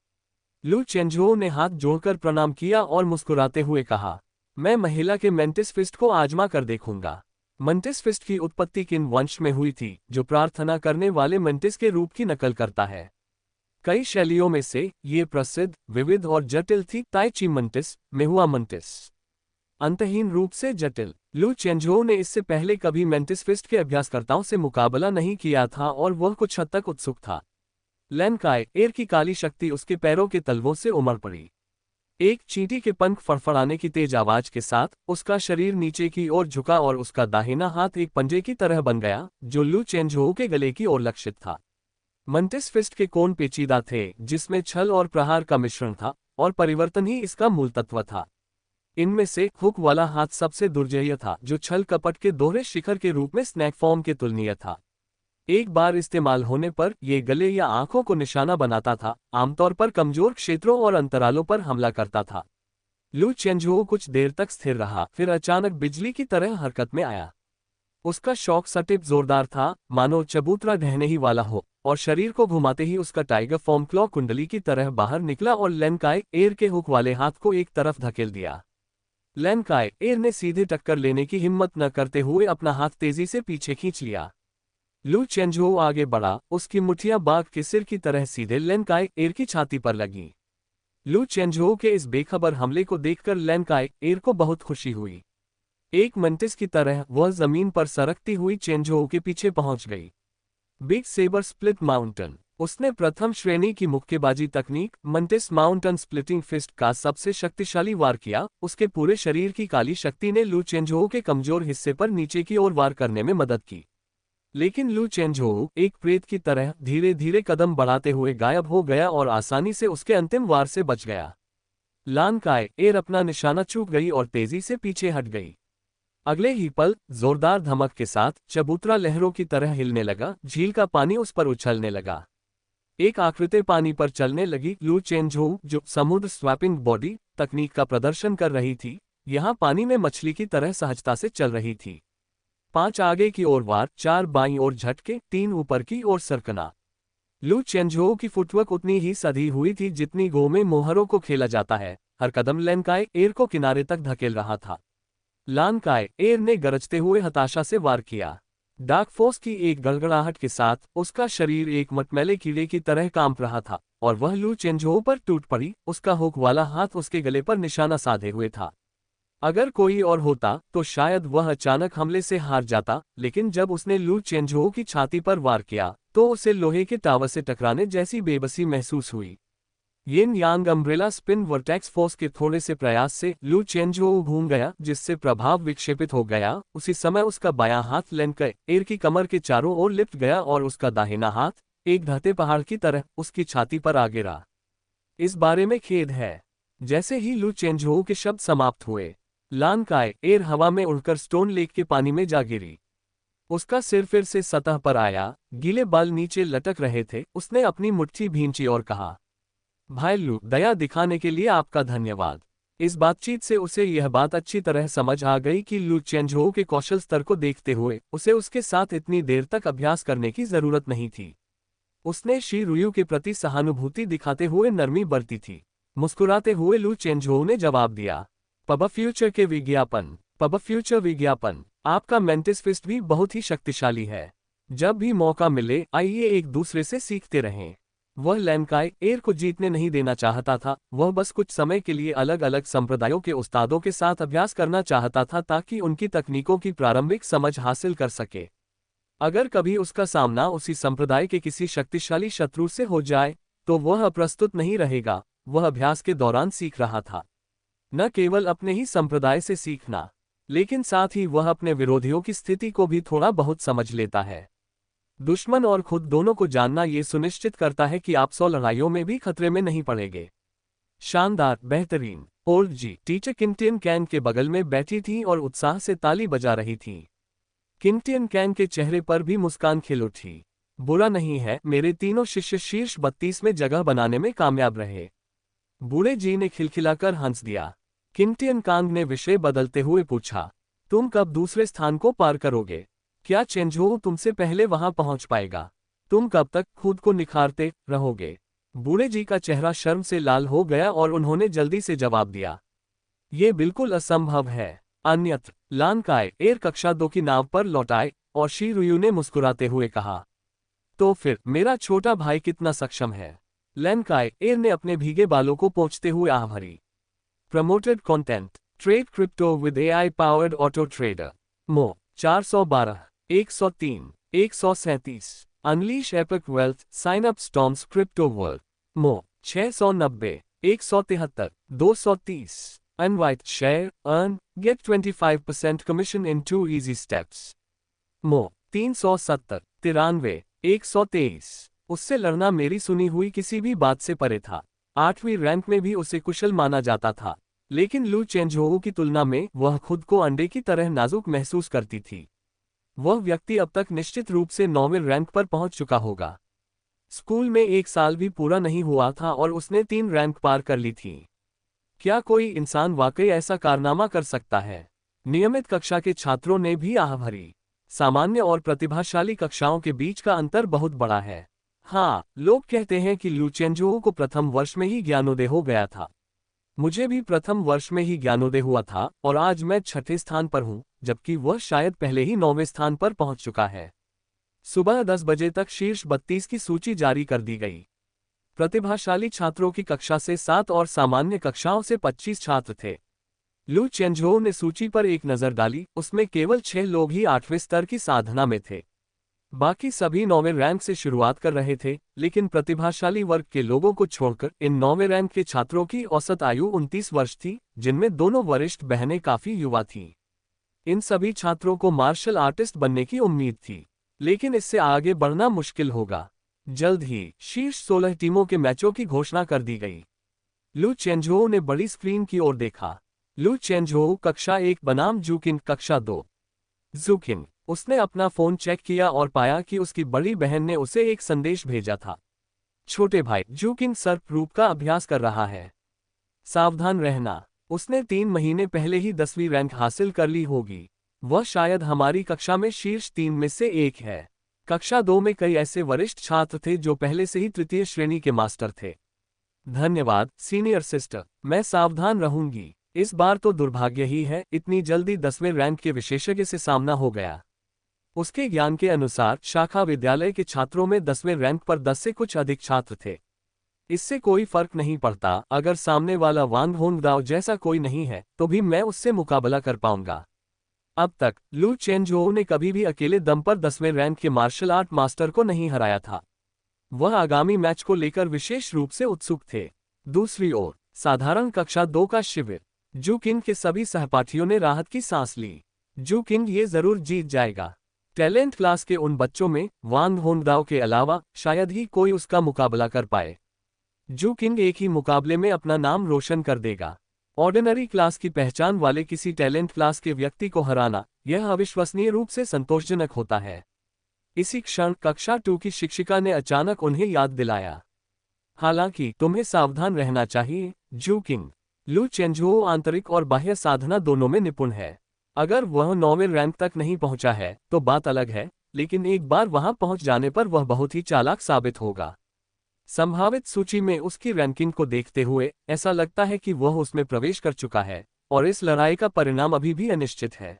लू चेंझोउ ने हाथ जोड़कर प्रणाम किया और मुस्कुराते हुए कहा, मैं महिला के मेंटिस फिस्ट को आजमा कर देखूंगा। मेंटिस फिस्ट की उत्पत्ति किन वंश में हुई थी, जो प्रार्थना करने वाले मेंटिस के रूप की नकल करता है। कई शैलियों में से ये प्रसिद्ध, विविध और जटिल थी। ताई ची मेंटिस, मेहुआ मेंटिस, अंतहीन रूप से जटिल। लू चेंझोउ ने इससे पहले कभी मेंटिस फिस्ट के अभ्यासकर्ताओं से मुकाबला नहीं किया था और वह कुछ हद तक उत्सुक था। लैन काय एर की काली शक्ति उसके पैरों के तलवों से उमड़ पड़ी। एक चींटी के पंख फड़फड़ाने की तेज आवाज के साथ उसका शरीर नीचे की ओर झुका और उसका दाहिना हाथ एक पंजे की तरह बन गया जो लू चेंजोऊ के गले की ओर लक्षित था। मंटिस फिस्ट के कोण पेचीदा थे जिसमें छल और प्रहार का मिश्रण था और परिवर्तन ही इसका मूल तत्व था। इनमें से हुक वाला हाथ सबसे दुर्जेय था जो छल कपट के दोहरे शिखर के रूप में स्नैक फॉर्म के तुलनीय था। एक बार इस्तेमाल होने पर यह गले या आंखों को निशाना बनाता था, आमतौर पर कमजोर क्षेत्रों और अंतरालों पर हमला करता था। लू चेंजुओ कुछ देर तक स्थिर रहा, फिर अचानक बिजली की तरह हरकत में आया। उसका शॉक सटिप जोरदार था, मानो चबूतरा ढहने ही वाला हो, और शरीर को घुमाते ही उसका टाइगर फॉर्म क्लॉ कुंडली की तरह बाहर निकला और लैन काय एर के हुक वाले हाथ को एक तरफ धकेल दिया। लैन काय एर ने सीधे टक्कर लेने की हिम्मत न करते हुए अपना हाथ तेजी से पीछे खींच लिया। लू चेंजुओ आगे बढ़ा, उसकी मुठ्ठियां बाघ के सिर की तरह सीधे लैन काय एर की छाती पर लगी। लू चेंजुओ के इस बेखबर हमले को देखकर लैन काय एर को बहुत खुशी हुई। एक मंटिस की तरह वह जमीन पर सरकती हुई चेंजुओ के पीछे पहुंच गई। Big sabre split mountain. उसने प्रथम श्रेणी की मुक्केबाजी तकनीक मंटिस माउंटन स्प्लिटिंग फिस्ट का सबसे शक्तिशाली वार किया। उसके पूरे शरीर की काली शक्ति ने लू चेंजुओ के कमजोर हिस्से पर नीचे की ओर वार करने में मदद की। लेकिन लू चेंजुओ एक प्रेत की तरह धीरे धीरे कदम बढ़ाते हुए गायब हो गया और आसानी से उसके अंतिम वार से बच गया। लान काय एर अपना निशाना चूक गई और तेजी से पीछे हट गई। अगले ही पल जोरदार धमक के साथ चबूतरा लहरों की तरह हिलने लगा, झील का पानी उस पर उछलने लगा। एक आकृति पानी पर चलने लगी। लू चेंजुओ जो समुद्र स्वैपिंग बॉडी तकनीक का प्रदर्शन कर रही थी, यहां पानी में मछली की तरह सहजता से चल रही थी। 5 आगे की ओर वार, 4 बाईं ओर झटके, 3 ऊपर की ओर सरकना। लू चेंजुओ की फुटवर्क उतनी ही सधी हुई थी जितनी गो में मोहरों को खेला जाता है। हर कदम लैन काय एर को किनारे तक धकेल रहा था। लान काय एर ने गरजते हुए हताशा से वार किया। डार्क फोर्स की एक गड़गड़ाहट के साथ उसका शरीर एक मटमैले कीड़े की तरह कांप रहा था और वह लू चेंजुओ पर टूट पड़ी। उसका हुक वाला हाथ उसके गले पर निशाना साधे हुए था। अगर कोई और होता तो शायद वह अचानक हमले से हार जाता, लेकिन जब उसने लू चेंजुओ की छाती पर वार किया तो उसे लोहे के टावर से टकराने जैसी बेबसी महसूस हुई। यिन यांग अम्ब्रेला स्पिन वर्टेक्स फोर्स के थोड़े से प्रयास से लू चेंजुओ घूम गया, जिससे प्रभाव विक्षेपित हो गया। उसी समय उसका बायां हाथ लैन काय एर की कमर के चारों ओर लिपट गया और उसका दाहिना हाथ एक ढहते पहाड़ की तरह उसकी छाती पर आ गिरा। इस बारे में खेद है। जैसे ही लू चेंजुओ के शब्द समाप्त हुए, लान काय एर हवा में उड़कर स्टोन लेक के पानी में जा गिरी। उसका सिर फिर से सतह पर आया, गीले बाल नीचे लटक रहे थे। उसने अपनी मुट्ठी भींची और कहा, भाई लू, दया दिखाने के लिए आपका धन्यवाद। इस बातचीत से उसे यह बात अच्छी तरह समझ आ गई कि लू चेंजुओ के कौशल स्तर को देखते हुए उसे उसके साथ इतनी देर तक अभ्यास करने की जरूरत नहीं थी। उसने शी रुयू के प्रति सहानुभूति दिखाते हुए नरमी बरती थी। मुस्कुराते हुए लू चेंजुओ ने जवाब दिया, पब फ्यूचर के विज्ञापन, पब फ्यूचर विज्ञापन। आपका मेंटिस फिस्ट भी बहुत ही शक्तिशाली है। जब भी मौका मिले आइए एक दूसरे से सीखते रहें। वह लैन काय एर को जीतने नहीं देना चाहता था, वह बस कुछ समय के लिए अलग अलग संप्रदायों के उस्तादों के साथ अभ्यास करना चाहता था ताकि उनकी तकनीकों की प्रारंभिक समझ हासिल कर सके। अगर कभी उसका सामना उसी संप्रदाय के किसी शक्तिशाली शत्रु से हो जाए तो वह अप्रस्तुत नहीं रहेगा। वह अभ्यास के दौरान सीख रहा था, न केवल अपने ही संप्रदाय से सीखना, लेकिन साथ ही वह अपने विरोधियों की स्थिति को भी थोड़ा बहुत समझ लेता है। दुश्मन और खुद दोनों को जानना ये सुनिश्चित करता है कि आप 100 लड़ाइयों में भी खतरे में नहीं पड़ेंगे। शानदार, बेहतरीन। ओल्ड जी टीचर किंगटियन कैंग के बगल में बैठी थी और उत्साह से ताली बजा रही थी। किंगटियन कैंग के चेहरे पर भी मुस्कान खिल उठी। बुरा नहीं है, मेरे तीनों शिष्य शीर्ष 32 में जगह बनाने में कामयाब रहे। बूढ़े जी ने खिलखिलाकर हंस दिया। किंगटियन कांग ने विषय बदलते हुए पूछा, तुम कब दूसरे स्थान को पार करोगे? क्या चेंजुओ तुमसे पहले वहां पहुंच पाएगा? तुम कब तक खुद को निखारते रहोगे? बूढ़े जी का चेहरा शर्म से लाल हो गया और उन्होंने जल्दी से जवाब दिया, ये बिल्कुल असंभव है। अन्यत्र लान काय एर कक्षा 2 की नाव पर लौट आए और शी रुयू ने मुस्कुराते हुए कहा, तो फिर मेरा छोटा भाई कितना सक्षम है? लैन काय एर ने अपने भीगे बालों को पोंछते हुए आह भरी। Promoted content, trade crypto with AI powered auto trader. मो 412 103 137 unleash epic wealth, sign up storms crypto world. मो 690, 173, 230। Invite share, earn, get 25% commission in 2 easy steps. मो 370, 93, 123। उससे लड़ना मेरी सुनी हुई किसी भी बात से परे था। 8वीं रैंक में भी उसे कुशल माना जाता था, लेकिन लू चेंझोऊ की तुलना में वह खुद को अंडे की तरह नाजुक महसूस करती थी। वह व्यक्ति अब तक निश्चित रूप से 9वें रैंक पर पहुंच चुका होगा। स्कूल में 1 साल भी पूरा नहीं हुआ था और उसने 3 रैंक पार कर ली थी। क्या कोई इंसान वाकई ऐसा कारनामा कर सकता है? नियमित कक्षा के छात्रों ने भी आह भरी। सामान्य और प्रतिभाशाली कक्षाओं के बीच का अंतर बहुत बड़ा है। हाँ, लोग कहते हैं कि लू चेंझोऊ को प्रथम वर्ष में ही ज्ञानोदय हो गया था। मुझे भी प्रथम वर्ष में ही ज्ञानोदय हुआ था और आज मैं 6ठे स्थान पर हूँ, जबकि वह शायद पहले ही 9वें स्थान पर पहुंच चुका है। सुबह 10 बजे तक शीर्ष 32 की सूची जारी कर दी गई। प्रतिभाशाली छात्रों की कक्षा से 7 और सामान्य कक्षाओं से 25 छात्र थे। लू चेंझोऊ ने सूची पर एक नज़र डाली, उसमें केवल 6 लोग ही 8वें स्तर की साधना में थे। बाकी सभी 9वें रैंक से शुरुआत कर रहे थे, लेकिन प्रतिभाशाली वर्ग के लोगों को छोड़कर इन 9वें रैंक के छात्रों की औसत आयु 29 वर्ष थी, जिनमें दोनों वरिष्ठ बहनें काफी युवा थीं। इन सभी छात्रों को मार्शल आर्टिस्ट बनने की उम्मीद थी, लेकिन इससे आगे बढ़ना मुश्किल होगा। जल्द ही शीर्ष 16 टीमों के मैचों की घोषणा कर दी गई। लू चेंझोऊ ने बड़ी स्क्रीन की ओर देखा। लू चेंझोऊ कक्षा 1 बनाम जूकिन कक्षा 2। जूकिन। उसने अपना फोन चेक किया और पाया कि उसकी बड़ी बहन ने उसे एक संदेश भेजा था। छोटे भाई, जूकिन सर्प रूप का अभ्यास कर रहा है। सावधान रहना। उसने 3 महीने पहले ही 10वीं रैंक हासिल कर ली होगी। वह शायद हमारी कक्षा में शीर्ष 3 में से एक है। कक्षा 2 में कई ऐसे वरिष्ठ छात्र थे जो पहले से ही तृतीय श्रेणी के मास्टर थे। धन्यवाद सीनियर सिस्टर, मैं सावधान रहूंगी। इस बार तो दुर्भाग्य ही है, इतनी जल्दी 10वें रैंक के विशेषज्ञ से सामना हो गया। उसके ज्ञान के अनुसार शाखा विद्यालय के छात्रों में 10वें रैंक पर 10 से कुछ अधिक छात्र थे। इससे कोई फर्क नहीं पड़ता, अगर सामने वाला वांग होंगदाओ जैसा कोई नहीं है तो भी मैं उससे मुकाबला कर पाऊंगा। अब तक लू चेंझोऊ ने कभी भी अकेले दम पर 10वें रैंक के मार्शल आर्ट मास्टर को नहीं हराया था। वह आगामी मैच को लेकर विशेष रूप से उत्सुक थे। दूसरी ओर साधारण कक्षा 2 का शिविर। जू किंग के सभी सहपाठियों ने राहत की सांस ली। जू किंग ये जरूर जीत जाएगा। टैलेंट क्लास के उन बच्चों में वांग होंगदाओ के अलावा शायद ही कोई उसका मुकाबला कर पाए। जू किंग एक ही मुकाबले में अपना नाम रोशन कर देगा। ऑर्डिनरी क्लास की पहचान वाले किसी टैलेंट क्लास के व्यक्ति को हराना यह अविश्वसनीय रूप से संतोषजनक होता है। इसी क्षण कक्षा 2 की शिक्षिका ने अचानक उन्हें याद दिलाया। हालांकि तुम्हें सावधान रहना चाहिए, जू किंग। लू चेंझोऊ आंतरिक और बाह्य साधना दोनों में निपुण है। अगर वह 9वें रैंक तक नहीं पहुंचा है तो बात अलग है, लेकिन एक बार वहां पहुंच जाने पर वह बहुत ही चालाक साबित होगा। संभावित सूची में उसकी रैंकिंग को देखते हुए ऐसा लगता है कि वह उसमें प्रवेश कर चुका है और इस लड़ाई का परिणाम अभी भी अनिश्चित है।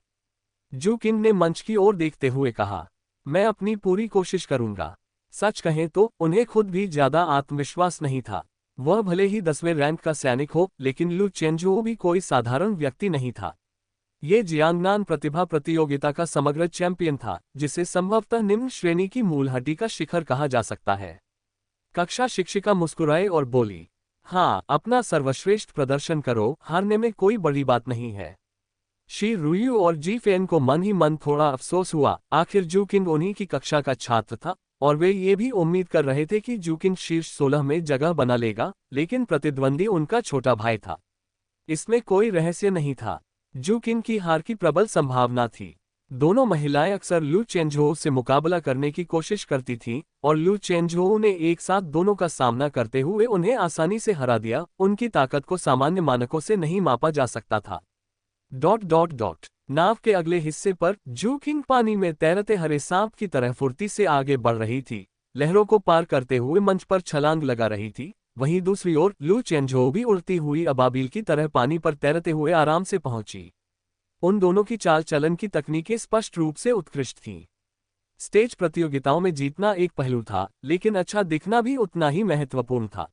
जू किंग ने मंच की ओर देखते हुए कहा, मैं अपनी पूरी कोशिश करूंगा। सच कहें तो उन्हें खुद भी ज्यादा आत्मविश्वास नहीं था। वह भले ही 10वें रैंक का सैनिक हो, लेकिन लू चेंझोऊ भी कोई साधारण व्यक्ति नहीं था। ये जियांगनान प्रतिभा प्रतियोगिता का समग्र चैंपियन था, जिसे संभवतः निम्न श्रेणी की मूल हड्डी का शिखर कहा जा सकता है। कक्षा शिक्षिका मुस्कुराए और बोली, हाँ, अपना सर्वश्रेष्ठ प्रदर्शन करो, हारने में कोई बड़ी बात नहीं है। शी रुयू और जी फेन को मन ही मन थोड़ा अफसोस हुआ। आखिर जू किंग उन्हीं की कक्षा का छात्र था और वे ये भी उम्मीद कर रहे थे कि जू किंग शीर्ष 16 में जगह बना लेगा, लेकिन प्रतिद्वंदी उनका छोटा भाई था। इसमें कोई रहस्य नहीं था। जू किंग की हार की प्रबल संभावना थी। दोनों महिलाएं अक्सर लू चेंझोऊ से मुकाबला करने की कोशिश करती थीं और लू चेंझोऊ ने एक साथ दोनों का सामना करते हुए उन्हें आसानी से हरा दिया। उनकी ताकत को सामान्य मानकों से नहीं मापा जा सकता था। ... नाव के अगले हिस्से पर जू किंग पानी में तैरते हरे सांप की तरह फुर्ती से आगे बढ़ रही थी, लहरों को पार करते हुए मंच पर छलांग लगा रही थी। वहीं दूसरी ओर लू चेंझोऊ भी उड़ती हुई अबाबिल की तरह पानी पर तैरते हुए आराम से पहुंची। उन दोनों की चाल चलन की तकनीकें स्पष्ट रूप से उत्कृष्ट थीं। स्टेज प्रतियोगिताओं में जीतना एक पहलू था, लेकिन अच्छा दिखना भी उतना ही महत्वपूर्ण था।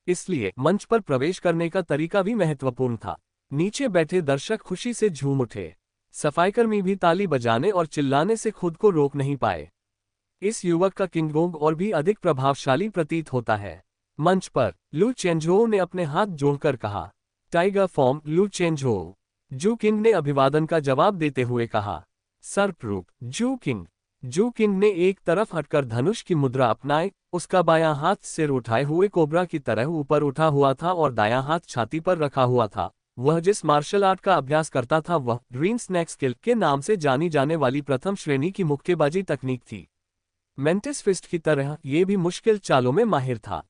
इसलिए मंच पर प्रवेश करने का तरीका भी महत्वपूर्ण था। नीचे बैठे दर्शक खुशी से झूम उठे। सफाईकर्मी भी ताली बजाने और चिल्लाने से खुद को रोक नहीं पाए। इस युवक का किंगोंग और भी अधिक प्रभावशाली प्रतीत होता है। मंच पर लू चेंझोउ ने अपने हाथ जोड़कर कहा, टाइगर फॉर्म लू चेंझोउ। जू किंग ने अभिवादन का जवाब देते हुए कहा, सरप्रूफ जू किंग। जू किंग ने एक तरफ हटकर धनुष की मुद्रा अपनाए, उसका बायां हाथ सिर उठाए हुए कोबरा की तरह ऊपर उठा हुआ था और दायां हाथ छाती पर रखा हुआ था। वह जिस मार्शल आर्ट का अभ्यास करता था वह ग्रीन स्नैक स्किल के नाम से जानी जाने वाली प्रथम श्रेणी की मुक्केबाजी तकनीक थी। मेंटिस फिस्ट की तरह ये भी मुश्किल चालों में माहिर था,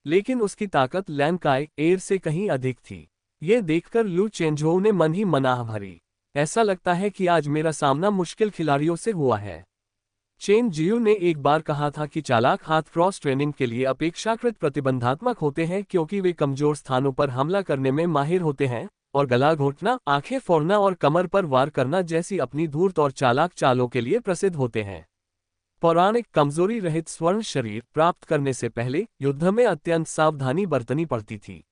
लेकिन उसकी ताकत लैन काय एयर से कहीं अधिक थी। ये देखकर लू चेंझोउ ने मन ही मनाह भरी। ऐसा लगता है कि आज मेरा सामना मुश्किल खिलाड़ियों से हुआ है। चेन जियू ने एक बार कहा था कि चालाक हाथ क्रॉस ट्रेनिंग के लिए अपेक्षाकृत प्रतिबंधात्मक होते हैं क्योंकि वे कमजोर स्थानों पर हमला करने में माहिर होते हैं और गला घोंटना, आंखें फोड़ना और कमर पर वार करना जैसी अपनी धूर्त और चालाक चालों के लिए प्रसिद्ध होते हैं। पौराणिक कमजोरी रहित स्वर्ण शरीर प्राप्त करने से पहले युद्ध में अत्यंत सावधानी बरतनी पड़ती थी।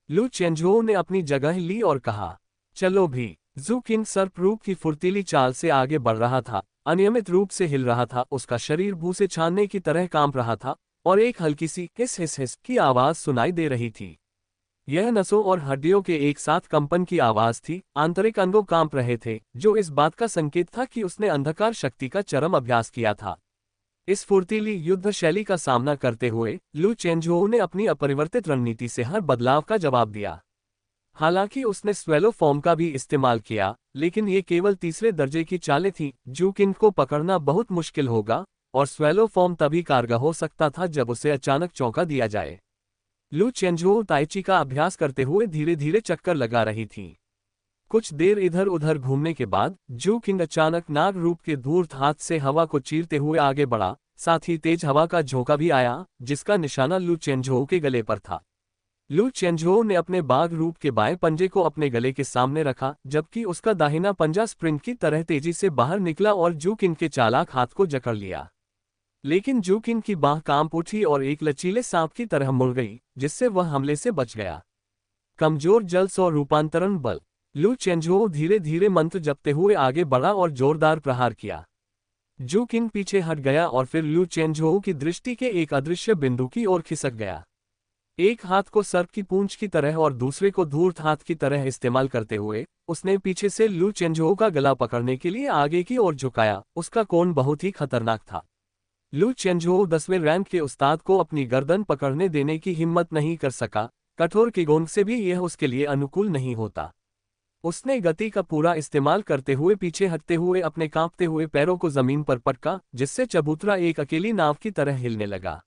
लू चेंझोउ ने अपनी जगह ली और कहा, चलो भी। जू किंग सरप्रूफ की फुर्तीली चाल से आगे बढ़ रहा था, अनियमित रूप से हिल रहा था, उसका शरीर भूसे छानने की तरह कांप रहा था और एक हल्की सी हिस हिस हिस की आवाज सुनाई दे रही थी। यह नसों और हड्डियों के एक साथ कंपन की आवाज थी, आंतरिक अंगों कांप रहे थे, जो इस बात का संकेत था कि उसने अंधकार शक्ति का चरम अभ्यास किया था। इस फुर्तीली युद्ध शैली का सामना करते हुए लू चेंझोउ ने अपनी अपरिवर्तित रणनीति से हर बदलाव का जवाब दिया। हालांकि उसने स्वेलो फॉर्म का भी इस्तेमाल किया, लेकिन ये केवल तीसरे दर्जे की चालें थीं। जू किंग को पकड़ना बहुत मुश्किल होगा और स्वेलो फॉर्म तभी कारगर हो सकता था जब उसे अचानक चौंका दिया जाए। लू चेंझोउ ताइची का अभ्यास करते हुए धीरे धीरे चक्कर लगा रही थी। कुछ देर इधर उधर घूमने के बाद जू किंग अचानक नाग रूप के धूर्त हाथ से हवा को चीरते हुए आगे बढ़ा, साथ ही तेज हवा का झोंका भी आया, जिसका निशाना लू चेंझोउ के गले पर था। लू चेंझोउ ने अपने बाघ रूप के बाएं पंजे को अपने गले के सामने रखा, जबकि उसका दाहिना पंजा स्प्रिंट की तरह तेजी से बाहर निकला और जू किंग के चालाक हाथ को जकड़ लिया। लेकिन जू किंग की बाह कांप उठी और एक लचीले सांप की तरह मुड़ गई, जिससे वह हमले से बच गया। कमजोर जल्स और रूपांतरण बल। लू चेंझोउ धीरे धीरे मंत्र जपते हुए आगे बढ़ा और जोरदार प्रहार किया। जू किंग पीछे हट गया और फिर लू चेंझोउ की दृष्टि के एक अदृश्य बिंदु की ओर खिसक गया। एक हाथ को सर्प की पूंछ की तरह और दूसरे को धूर्त हाथ की तरह इस्तेमाल करते हुए उसने पीछे से लू चेंझोउ का गला पकड़ने के लिए आगे की ओर झुकाया। उसका कोण बहुत ही खतरनाक था। लू चेंझोउ 10वें रैंक के उस्ताद को अपनी गर्दन पकड़ने देने की हिम्मत नहीं कर सका, कठोर किगोंग से भी यह उसके लिए अनुकूल नहीं होता। उसने गति का पूरा इस्तेमाल करते हुए पीछे हटते हुए अपने कांपते हुए पैरों को जमीन पर पटका, जिससे चबूतरा एक अकेली नाव की तरह हिलने लगा।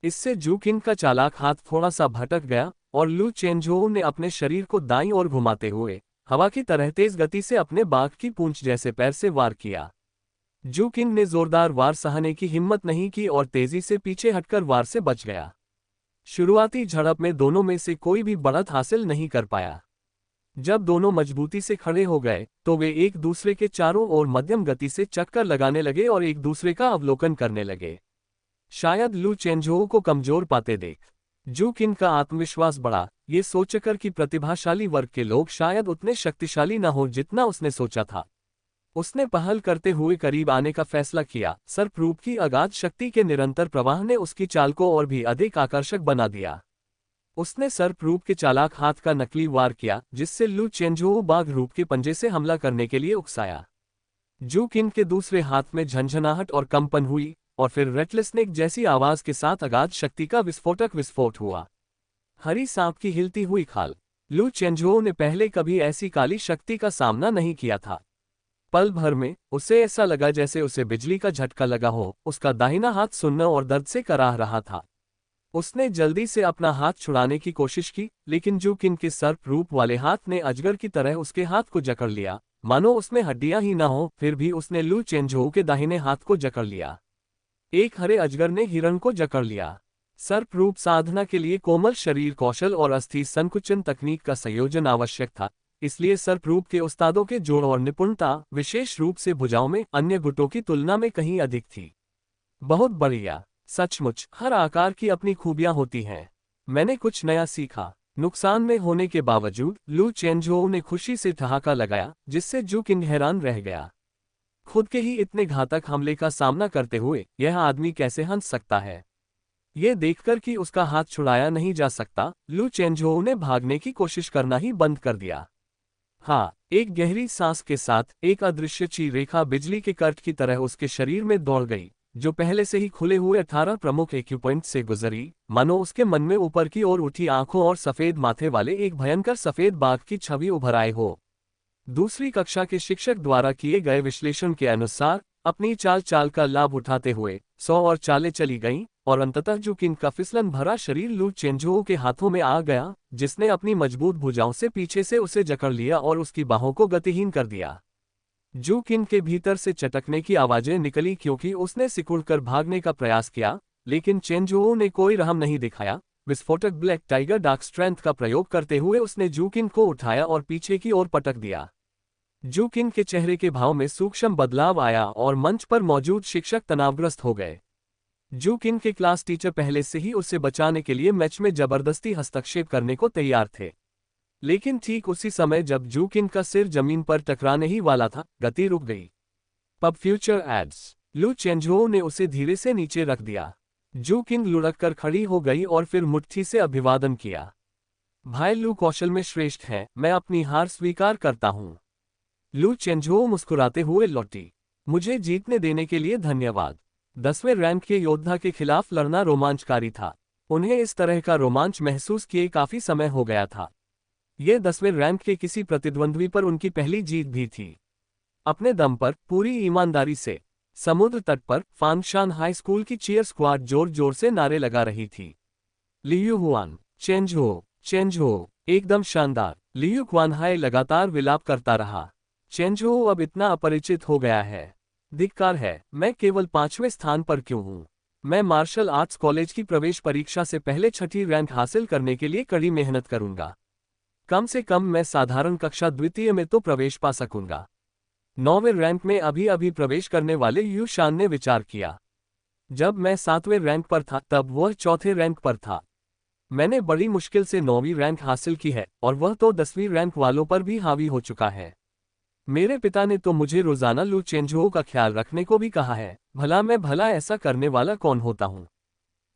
इससे जू किंग का चालाक हाथ थोड़ा सा भटक गया और लू चेंझोउ ने अपने शरीर को दाईं ओर घुमाते हुए हवा की तरह तेज गति से अपने बाघ की पूंछ जैसे पैर से वार किया। जू किंग ने जोरदार वार सहने की हिम्मत नहीं की और तेजी से पीछे हटकर वार से बच गया। शुरुआती झड़प में दोनों में से कोई भी बढ़त हासिल नहीं कर पाया। जब दोनों मजबूती से खड़े हो गए तो वे एक दूसरे के चारों ओर मध्यम गति से चक्कर लगाने लगे और एक दूसरे का अवलोकन करने लगे। शायद लू चेंझोउ को कमजोर पाते देख जू किंग का आत्मविश्वास बढ़ा, ये सोचकर कि प्रतिभाशाली वर्ग के लोग शायद उतने शक्तिशाली न हो जितना उसने सोचा था। उसने पहल करते हुए करीब आने का फैसला किया। सर्परूप की अगाध शक्ति के निरंतर प्रवाह ने उसकी चाल को और भी अधिक आकर्षक बना दिया। उसने सर्परूप के चालाक हाथ का नकली वार किया, जिससे लू चेंझोउ बाघ रूप के पंजे से हमला करने के लिए उकसाया। जू किंग के दूसरे हाथ में झंझनाहट और कंपन हुई और फिर रेटलस्नेक जैसी आवाज के साथ अगाध शक्ति का विस्फोटक विस्फोट हुआ। हरी सांप की हिलती हुई खाल। लू चेंझोउ ने पहले कभी ऐसी काली शक्ति का सामना नहीं किया था। पल भर में उसे ऐसा लगा जैसे उसे बिजली का झटका लगा हो। उसका दाहिना हाथ सुन्न और दर्द से कराह रहा था। उसने जल्दी से अपना हाथ छुड़ाने की कोशिश की, लेकिन जू किंग के सर्प रूप वाले हाथ ने अजगर की तरह उसके हाथ को जकड़ लिया, मानो उसमें हड्डियां ही न हो। फिर भी उसने लू चेंझोउ के दाहिने हाथ को जकड़ लिया। एक हरे अजगर ने हिरण को जकड़ लिया। सर्प रूप साधना के लिए कोमल शरीर कौशल और अस्थि संकुचन तकनीक का संयोजन आवश्यक था, इसलिए सर्प रूप के उस्तादों के जोड़ और निपुणता विशेष रूप से भुजाओं में अन्य गुटों की तुलना में कहीं अधिक थी। बहुत बढ़िया। सचमुच हर आकार की अपनी खूबियां होती हैं। मैंने कुछ नया सीखा। नुकसान में होने के बावजूद लू चेंझोउ ने खुशी से ठहाका लगाया, जिससे जू किंग हैरान रह गया। खुद के ही इतने घातक हमले का सामना करते हुए यह आदमी कैसे हंस सकता है। ये देखकर कि उसका हाथ छुड़ाया नहीं जा सकता, लू चेंझोऊ ने भागने की कोशिश करना ही बंद कर दिया। हाँ, एक गहरी सांस के साथ एक अदृश्य ची रेखा बिजली के कर्ट की तरह उसके शरीर में दौड़ गई, जो पहले से ही खुले हुए 18 प्रमुख एक्यूपॉइंट से गुजरी, मानो उसके मन में ऊपर की ओर उठी आंखों और सफेद माथे वाले एक भयंकर सफेद बाघ की छवि उभर आए हो। दूसरी कक्षा के शिक्षक द्वारा किए गए विश्लेषण के अनुसार अपनी चाल चाल का लाभ उठाते हुए 100 और चालें चली गईं, और अंततः जूकिन का फिसलन भरा शरीर लू चेंझोऊ के हाथों में आ गया, जिसने अपनी मजबूत भुजाओं से पीछे से उसे जकड़ लिया और उसकी बाहों को गतिहीन कर दिया। जूकिन के भीतर से चटकने की आवाजें निकली क्योंकि उसने सिकुड़कर भागने का प्रयास किया, लेकिन चेंझोऊ ने कोई रहम नहीं दिखाया। विस्फोटक ब्लैक टाइगर डार्क स्ट्रेंथ का प्रयोग करते हुए उसने जूकिन को उठाया और पीछे की ओर पटक दिया। जूकिन के चेहरे के भाव में सूक्ष्म बदलाव आया और मंच पर मौजूद शिक्षक तनावग्रस्त हो गए। जूकिन के क्लास टीचर पहले से ही उसे बचाने के लिए मैच में जबरदस्ती हस्तक्षेप करने को तैयार थे, लेकिन ठीक उसी समय जब जूकिन का सिर जमीन पर टकराने ही वाला था, गति रुक गई। Pub future aids. Lu Chenzhou ने उसे धीरे से नीचे रख दिया। जूकिन लुढ़क कर खड़ी हो गई और फिर मुट्ठी से अभिवादन किया। भाई लू कौशल में श्रेष्ठ है, मैं अपनी हार स्वीकार करता हूँ। लू चेंझोऊ मुस्कुराते हुए लौटी। मुझे जीतने देने के लिए धन्यवाद। 10वें रैंक के योद्धा के खिलाफ लड़ना रोमांचकारी था। उन्हें इस तरह का रोमांच महसूस किए काफी समय हो गया था। ये 10वें रैंक के किसी प्रतिद्वंद्वी पर उनकी पहली जीत भी थी। अपने दम पर, पूरी ईमानदारी से। समुद्र तट पर फांगशान हाई स्कूल की चीयर स्क्वाड जोर जोर से नारे लगा रही थी। लियू हुआन, चेंझोऊ, चेंझोऊ, एकदम शानदार। लियू क्वानहाई लगातार विलाप करता रहा। चेंझोऊ अब इतना अपरिचित हो गया है। धिक्कार है, मैं केवल 5वें स्थान पर क्यों हूँ? मैं मार्शल आर्ट्स कॉलेज की प्रवेश परीक्षा से पहले 6ठी रैंक हासिल करने के लिए कड़ी मेहनत करूंगा। कम से कम मैं साधारण कक्षा द्वितीय में तो प्रवेश पा सकूंगा। 9वें रैंक में अभी अभी प्रवेश करने वाले यू शान ने विचार किया। जब मैं 7वें रैंक पर था तब वह 4थे रैंक पर था। मैंने बड़ी मुश्किल से 9वीं रैंक हासिल की है, और वह तो 10वीं रैंक वालों पर भी हावी हो चुका है। मेरे पिता ने तो मुझे रोजाना लू चेंझोऊ का ख्याल रखने को भी कहा है। भला ऐसा करने वाला कौन होता हूँ?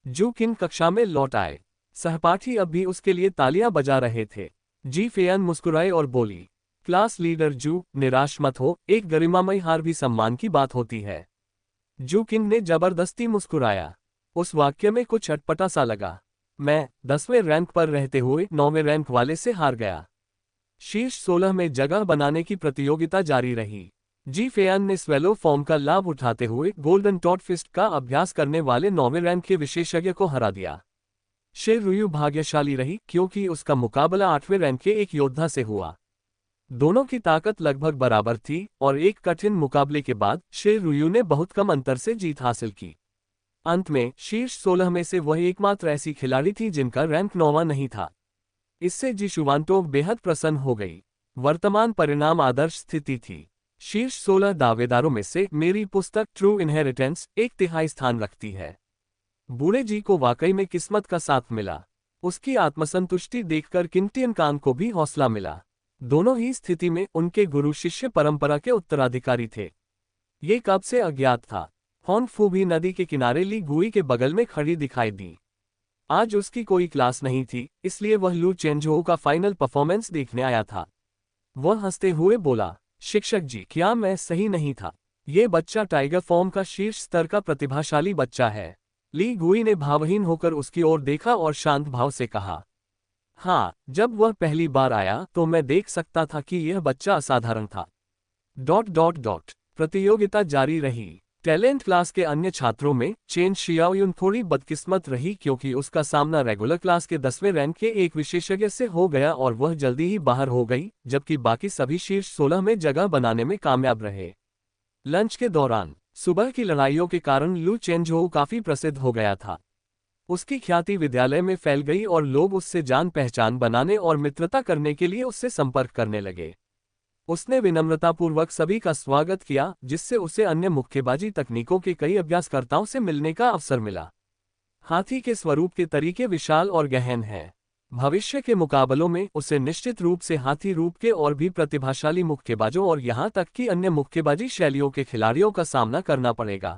जूकिन कक्षा में लौट आए। सहपाठी अब भी उसके लिए तालियां बजा रहे थे। जी फेयन मुस्कुराए और बोली, क्लास लीडर जू, निराश मत हो, एक गरिमामयी हार भी सम्मान की बात होती है। जूकिन ने जबरदस्ती मुस्कुराया। उस वाक्य में कुछ अटपटा सा लगा। मैं 10वें रैंक पर रहते हुए 9वें रैंक वाले से हार गया। शीर्ष 16 में जगह बनाने की प्रतियोगिता जारी रही। जी फेयन ने स्वेलो फॉर्म का लाभ उठाते हुए गोल्डन टॉट फिस्ट का अभ्यास करने वाले 9वें रैंक के विशेषज्ञ को हरा दिया। शे रुयू भाग्यशाली रही क्योंकि उसका मुकाबला 8वें रैंक के एक योद्धा से हुआ। दोनों की ताकत लगभग बराबर थी और एक कठिन मुकाबले के बाद शे रुयू ने बहुत कम अंतर से जीत हासिल की। अंत में शीर्ष 16 में से वह एकमात्र ऐसी खिलाड़ी थी जिनका रैंक 9वां नहीं था। इससे जी शुवांटोव बेहद प्रसन्न हो गई। वर्तमान परिणाम आदर्श स्थिति थी। शीर्ष 16 दावेदारों में से मेरी पुस्तक ट्रू इनहेरिटेंस 1/3 स्थान रखती है। बूढ़े जी को वाकई में किस्मत का साथ मिला। उसकी आत्मसंतुष्टि देखकर किंगटियन कान को भी हौसला मिला। दोनों ही स्थिति में उनके गुरु शिष्य परंपरा के उत्तराधिकारी थे। ये कब से अज्ञात था। हॉन फू भी नदी के किनारे ली गुई के बगल में खड़ी दिखाई दी। आज उसकी कोई क्लास नहीं थी, इसलिए वह लू चेंझोऊ का फाइनल परफॉर्मेंस देखने आया था। वह हंसते हुए बोला, शिक्षक जी, क्या मैं सही नहीं था? ये बच्चा टाइगर फॉर्म का शीर्ष स्तर का प्रतिभाशाली बच्चा है। ली गुई ने भावहीन होकर उसकी ओर देखा और शांत भाव से कहा, हाँ, जब वह पहली बार आया तो मैं देख सकता था कि यह बच्चा असाधारण था। ... प्रतियोगिता जारी रही। टैलेंट क्लास के अन्य छात्रों में चेन शियाओयुन थोड़ी बदकिस्मत रही क्योंकि उसका सामना रेगुलर क्लास के 10वें रैंक के एक विशेषज्ञ से हो गया और वह जल्दी ही बाहर हो गई, जबकि बाकी सभी शीर्ष 16 में जगह बनाने में कामयाब रहे। लंच के दौरान सुबह की लड़ाइयों के कारण लू चेंझोऊ काफी प्रसिद्ध हो गया था। उसकी ख्याति विद्यालय में फैल गई और लोग उससे जान पहचान बनाने और मित्रता करने के लिए उससे संपर्क करने लगे। उसने विनम्रतापूर्वक सभी का स्वागत किया, जिससे उसे अन्य मुक्केबाजी तकनीकों के कई अभ्यासकर्ताओं से मिलने का अवसर मिला। हाथी के स्वरूप के तरीके विशाल और गहन हैं। भविष्य के मुकाबलों में उसे निश्चित रूप से हाथी रूप के और भी प्रतिभाशाली मुक्केबाजों और यहां तक कि अन्य मुक्केबाजी शैलियों के खिलाड़ियों का सामना करना पड़ेगा।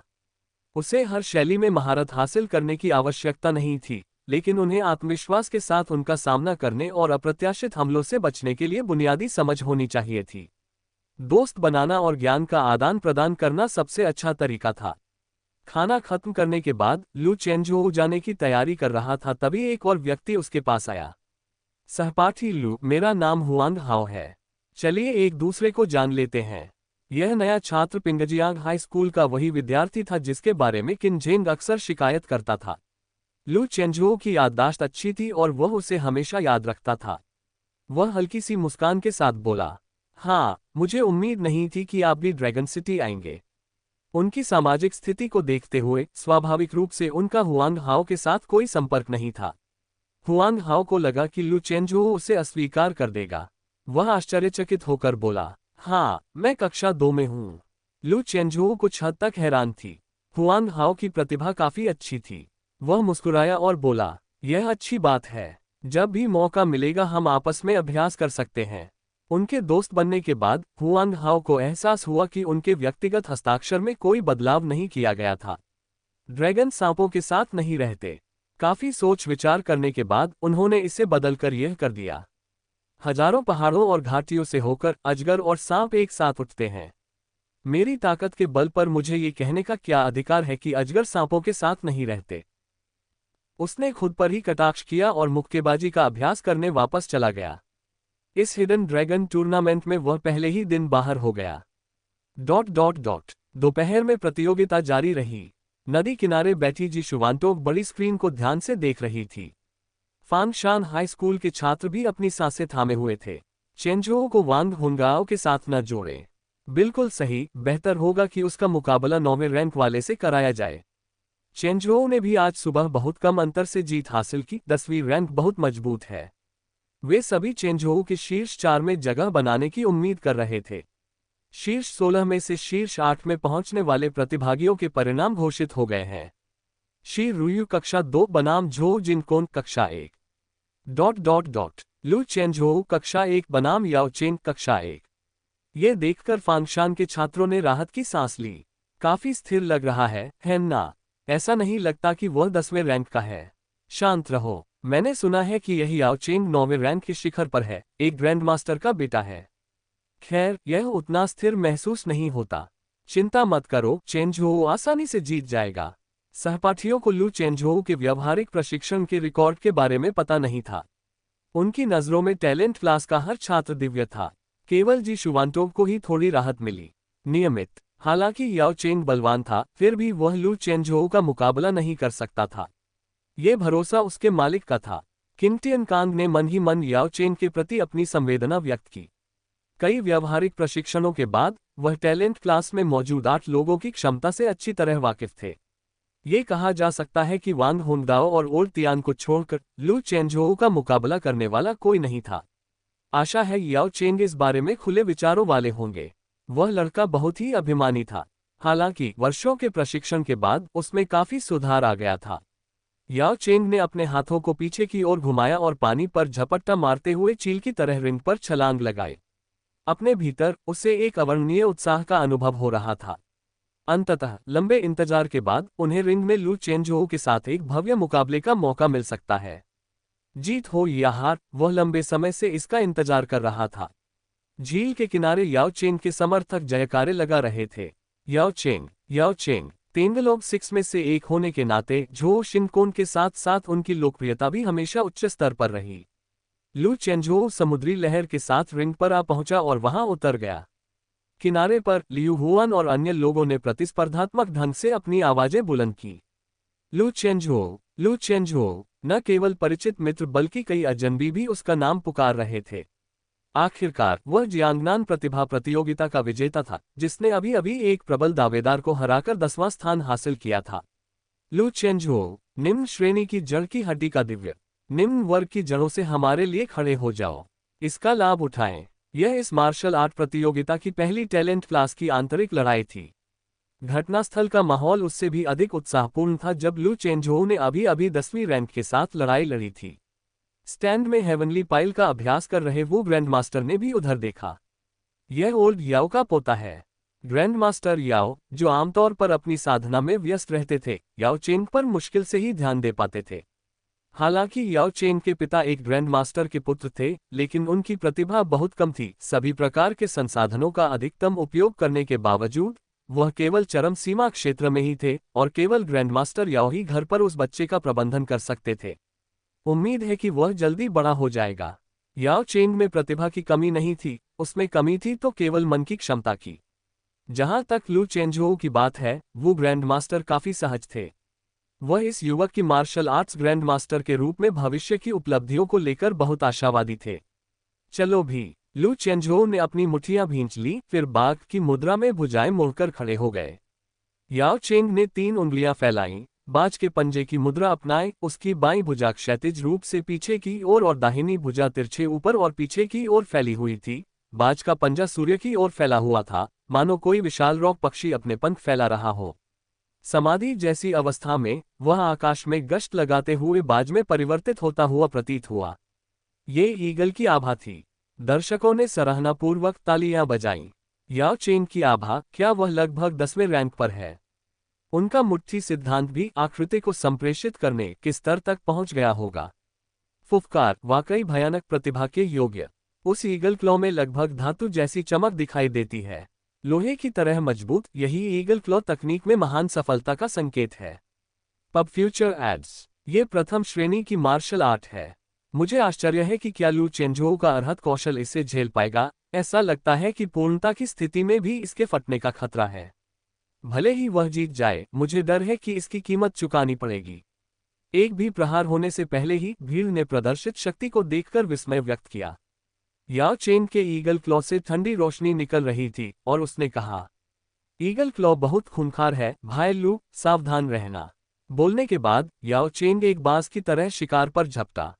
उसे हर शैली में महारत हासिल करने की आवश्यकता नहीं थी, लेकिन उन्हें आत्मविश्वास के साथ उनका सामना करने और अप्रत्याशित हमलों से बचने के लिए बुनियादी समझ होनी चाहिए थी। दोस्त बनाना और ज्ञान का आदान प्रदान करना सबसे अच्छा तरीका था। खाना खत्म करने के बाद लू चेंजोऊ जाने की तैयारी कर रहा था, तभी एक और व्यक्ति उसके पास आया। सहपाठी लू, मेरा नाम हुआंग हाओ है। चलिए एक दूसरे को जान लेते हैं। यह नया छात्र पिंगजियांग हाई स्कूल का वही विद्यार्थी था जिसके बारे में किन जेंग अक्सर शिकायत करता था। लू चेंजोऊ की याददाश्त अच्छी थी और वह उसे हमेशा याद रखता था। वह हल्की सी मुस्कान के साथ बोला, हाँ, मुझे उम्मीद नहीं थी कि आप भी ड्रैगन सिटी आएंगे। उनकी सामाजिक स्थिति को देखते हुए स्वाभाविक रूप से उनका हुआंग हाओ के साथ कोई संपर्क नहीं था। हुआंग हाओ को लगा कि लू चेंजोऊ उसे अस्वीकार कर देगा। वह आश्चर्यचकित होकर बोला, हाँ, मैं कक्षा 2 में हूँ। लू चेंजोऊ कुछ हद तक हैरान थी। हुआंग हाओ की प्रतिभा काफी अच्छी थी। वह मुस्कुराया और बोला, यह अच्छी बात है। जब भी मौका मिलेगा हम आपस में अभ्यास कर सकते हैं। उनके दोस्त बनने के बाद हुआंग हाओ को एहसास हुआ कि उनके व्यक्तिगत हस्ताक्षर में कोई बदलाव नहीं किया गया था। ड्रैगन सांपों के साथ नहीं रहते। काफी सोच विचार करने के बाद उन्होंने इसे बदलकर यह कर दिया। हजारों पहाड़ों और घाटियों से होकर अजगर और सांप एक साथ उठते हैं। मेरी ताकत के बल पर मुझे ये कहने का क्या अधिकार है कि अजगर सांपों के साथ नहीं रहते। उसने खुद पर ही कटाक्ष किया और मुक्केबाजी का अभ्यास करने वापस चला गया। इस हिडन ड्रैगन टूर्नामेंट में वह पहले ही दिन बाहर हो गया। दोपहर में प्रतियोगिता जारी रही। नदी किनारे बैठी जी शुवांटोक बड़ी स्क्रीन को ध्यान से देख रही थी। फांगशान हाई स्कूल के छात्र भी अपनी सांसें थामे हुए थे। चेंजोऊ को वांग हुनगाओ के साथ न जोड़े। बिल्कुल सही, बेहतर होगा कि उसका मुकाबला 9वें रैंक वाले से कराया जाए। चेंजोऊ ने भी आज सुबह बहुत कम अंतर से जीत हासिल की। 10वीं रैंक बहुत मजबूत है। वे सभी चेंजोऊ के शीर्ष 4 में जगह बनाने की उम्मीद कर रहे थे। शीर्ष 16 में से शीर्ष 8 में पहुंचने वाले प्रतिभागियों के परिणाम घोषित हो गए हैं। शी रुयू कक्षा 2 बनाम झो जिनकोन कक्षा 1। लू चेंजोऊ कक्षा 1 बनाम याओ चेंग कक्षा 1। ये देखकर फांगशान के छात्रों ने राहत की सांस ली। काफी स्थिर लग रहा है ना? ऐसा नहीं लगता कि वह 10वें रैंक का है। शांत रहो। मैंने सुना है कि यह याओ चेंग 9वें रैंक के शिखर पर है, एक ग्रैंड मास्टर का बेटा है। खैर, यह उतना स्थिर महसूस नहीं होता। चिंता मत करो, चेंजोऊ आसानी से जीत जाएगा। सहपाठियों को लू चेंजोऊ के व्यावहारिक प्रशिक्षण के रिकॉर्ड के बारे में पता नहीं था। उनकी नजरों में टैलेंट क्लास का हर छात्र दिव्य था। केवल जी शुवांटोक को ही थोड़ी राहत मिली। नियमित। हालांकि याओ चेंग बलवान था, फिर भी वह लू चेंजोऊ का मुकाबला नहीं कर सकता था। ये भरोसा उसके मालिक का था। किंगटियन कांग ने मन ही मन याओ चेंग के प्रति अपनी संवेदना व्यक्त की। कई व्यावहारिक प्रशिक्षणों के बाद वह टैलेंट क्लास में मौजूद 8 लोगों की क्षमता से अच्छी तरह वाकिफ थे। ये कहा जा सकता है कि वांग हुनगाओ और ओल्ड तियान को छोड़कर लू चेंजोऊ का मुकाबला करने वाला कोई नहीं था। आशा है याओ चेंग इस बारे में खुले विचारों वाले होंगे। वह लड़का बहुत ही अभिमानी था। हालांकि वर्षों के प्रशिक्षण के बाद उसमें काफी सुधार आ गया था। याओ चेंग ने अपने हाथों को पीछे की ओर घुमाया और पानी पर झपट्टा मारते हुए चील की तरह रिंग पर छलांग लगाई। अपने भीतर उसे एक अवर्णनीय उत्साह का अनुभव हो रहा था। अंततः लंबे इंतजार के बाद उन्हें रिंग में लू चेंजोऊ के साथ एक भव्य मुकाबले का मौका मिल सकता है। जीत हो या हार, वह लंबे समय से इसका इंतजार कर रहा था। झील के किनारे याओ चेंग के समर्थक जयकारे लगा रहे थे। याओ चेंग। तेंगलोंग 6 में से एक होने के नाते झो शिनकोन के साथ साथ उनकी लोकप्रियता भी हमेशा उच्च स्तर पर रही। लू चेंजोऊ समुद्री लहर के साथ रिंग पर आ पहुंचा और वहां उतर गया। किनारे पर लियू हुआन और अन्य लोगों ने प्रतिस्पर्धात्मक ढंग से अपनी आवाजें बुलंद की। लू चेंजोऊ। न केवल परिचित मित्र बल्कि कई अजनबी भी उसका नाम पुकार रहे थे। आखिरकार वह जियांगनान प्रतिभा प्रतियोगिता का विजेता था, जिसने अभी अभी एक प्रबल दावेदार को हराकर 10वां स्थान हासिल किया था। लू चेंजोऊ, निम्न श्रेणी की जड़ की हड्डी का दिव्य। निम्न वर्ग की जड़ों से हमारे लिए खड़े हो जाओ। इसका लाभ उठाएं। यह इस मार्शल आर्ट प्रतियोगिता की पहली टैलेंट क्लास की आंतरिक लड़ाई थी। घटनास्थल का माहौल उससे भी अधिक उत्साहपूर्ण था जब लू चेंजोऊ ने अभी अभी 10वीं रैंक के साथ लड़ाई लड़ी थी। स्टैंड में हेवनली पाइल का अभ्यास कर रहे वो ग्रैंड मास्टर ने भी उधर देखा। यह ओल्ड याओ का पोता है। ग्रैंड मास्टर याओ, जो आमतौर पर अपनी साधना में व्यस्त रहते थे, याओ चेंग पर मुश्किल से ही ध्यान दे पाते थे। हालांकि याओ चेंग के पिता एक ग्रैंड मास्टर के पुत्र थे, लेकिन उनकी प्रतिभा बहुत कम थी। सभी प्रकार के संसाधनों का अधिकतम उपयोग करने के बावजूद वह केवल चरम सीमा क्षेत्र में ही थे, और केवल ग्रैंड मास्टर याओ ही घर पर उस बच्चे का प्रबंधन कर सकते थे। उम्मीद है कि वह जल्दी बड़ा हो जाएगा। याओ चेंग में प्रतिभा की कमी नहीं थी, उसमें कमी थी तो केवल मन की क्षमता की। जहां तक लू चेंजोऊ की बात है, वो ग्रैंड मास्टर काफी सहज थे। वह इस युवक की मार्शल आर्ट्स ग्रैंड मास्टर के रूप में भविष्य की उपलब्धियों को लेकर बहुत आशावादी थे। चलो भी। लू चेंजोऊ ने अपनी मुठ्ठियां भींच ली, फिर बाघ की मुद्रा में भुजाएं मोड़कर खड़े हो गए। याओ चेंग ने 3 उंगलियां फैलाईं, बाज के पंजे की मुद्रा अपनाई। उसकी बाईं भुजा क्षैतिज रूप से पीछे की ओर और दाहिनी भुजा तिरछे ऊपर और पीछे की ओर फैली हुई थी। बाज का पंजा सूर्य की ओर फैला हुआ था, मानो कोई विशाल रॉक पक्षी अपने पंख फैला रहा हो। समाधि जैसी अवस्था में वह आकाश में गश्त लगाते हुए बाज में परिवर्तित होता हुआ प्रतीत हुआ। ये ईगल की आभा थी। दर्शकों ने सराहनापूर्वक तालियां बजाईं। याओ चेंग की आभा, क्या वह लगभग 10वें रैंक पर है? उनका मुट्ठी सिद्धांत भी आकृति को संप्रेषित करने के स्तर तक पहुंच गया होगा। फुफकार, वाकई भयानक प्रतिभा के योग्य। उस ईगल क्लॉ में लगभग धातु जैसी चमक दिखाई देती है, लोहे की तरह मजबूत। यही ईगल क्लॉ तकनीक में महान सफलता का संकेत है। पब फ्यूचर एड्स, ये प्रथम श्रेणी की मार्शल आर्ट है। मुझे आश्चर्य है कि क्या लू चेंजोऊ का अर्हत कौशल इसे झेल पाएगा। ऐसा लगता है कि पूर्णता की स्थिति में भी इसके फटने का खतरा है। भले ही वह जीत जाए, मुझे डर है कि इसकी कीमत चुकानी पड़ेगी। एक भी प्रहार होने से पहले ही भीड़ ने प्रदर्शित शक्ति को देखकर विस्मय व्यक्त किया। याओ चेंग के ईगल क्लॉ से ठंडी रोशनी निकल रही थी और उसने कहा, ईगल क्लॉ बहुत खूंखार है भाई लू, सावधान रहना। बोलने के बाद याओ चेंग एक बाज की तरह शिकार पर झपटा।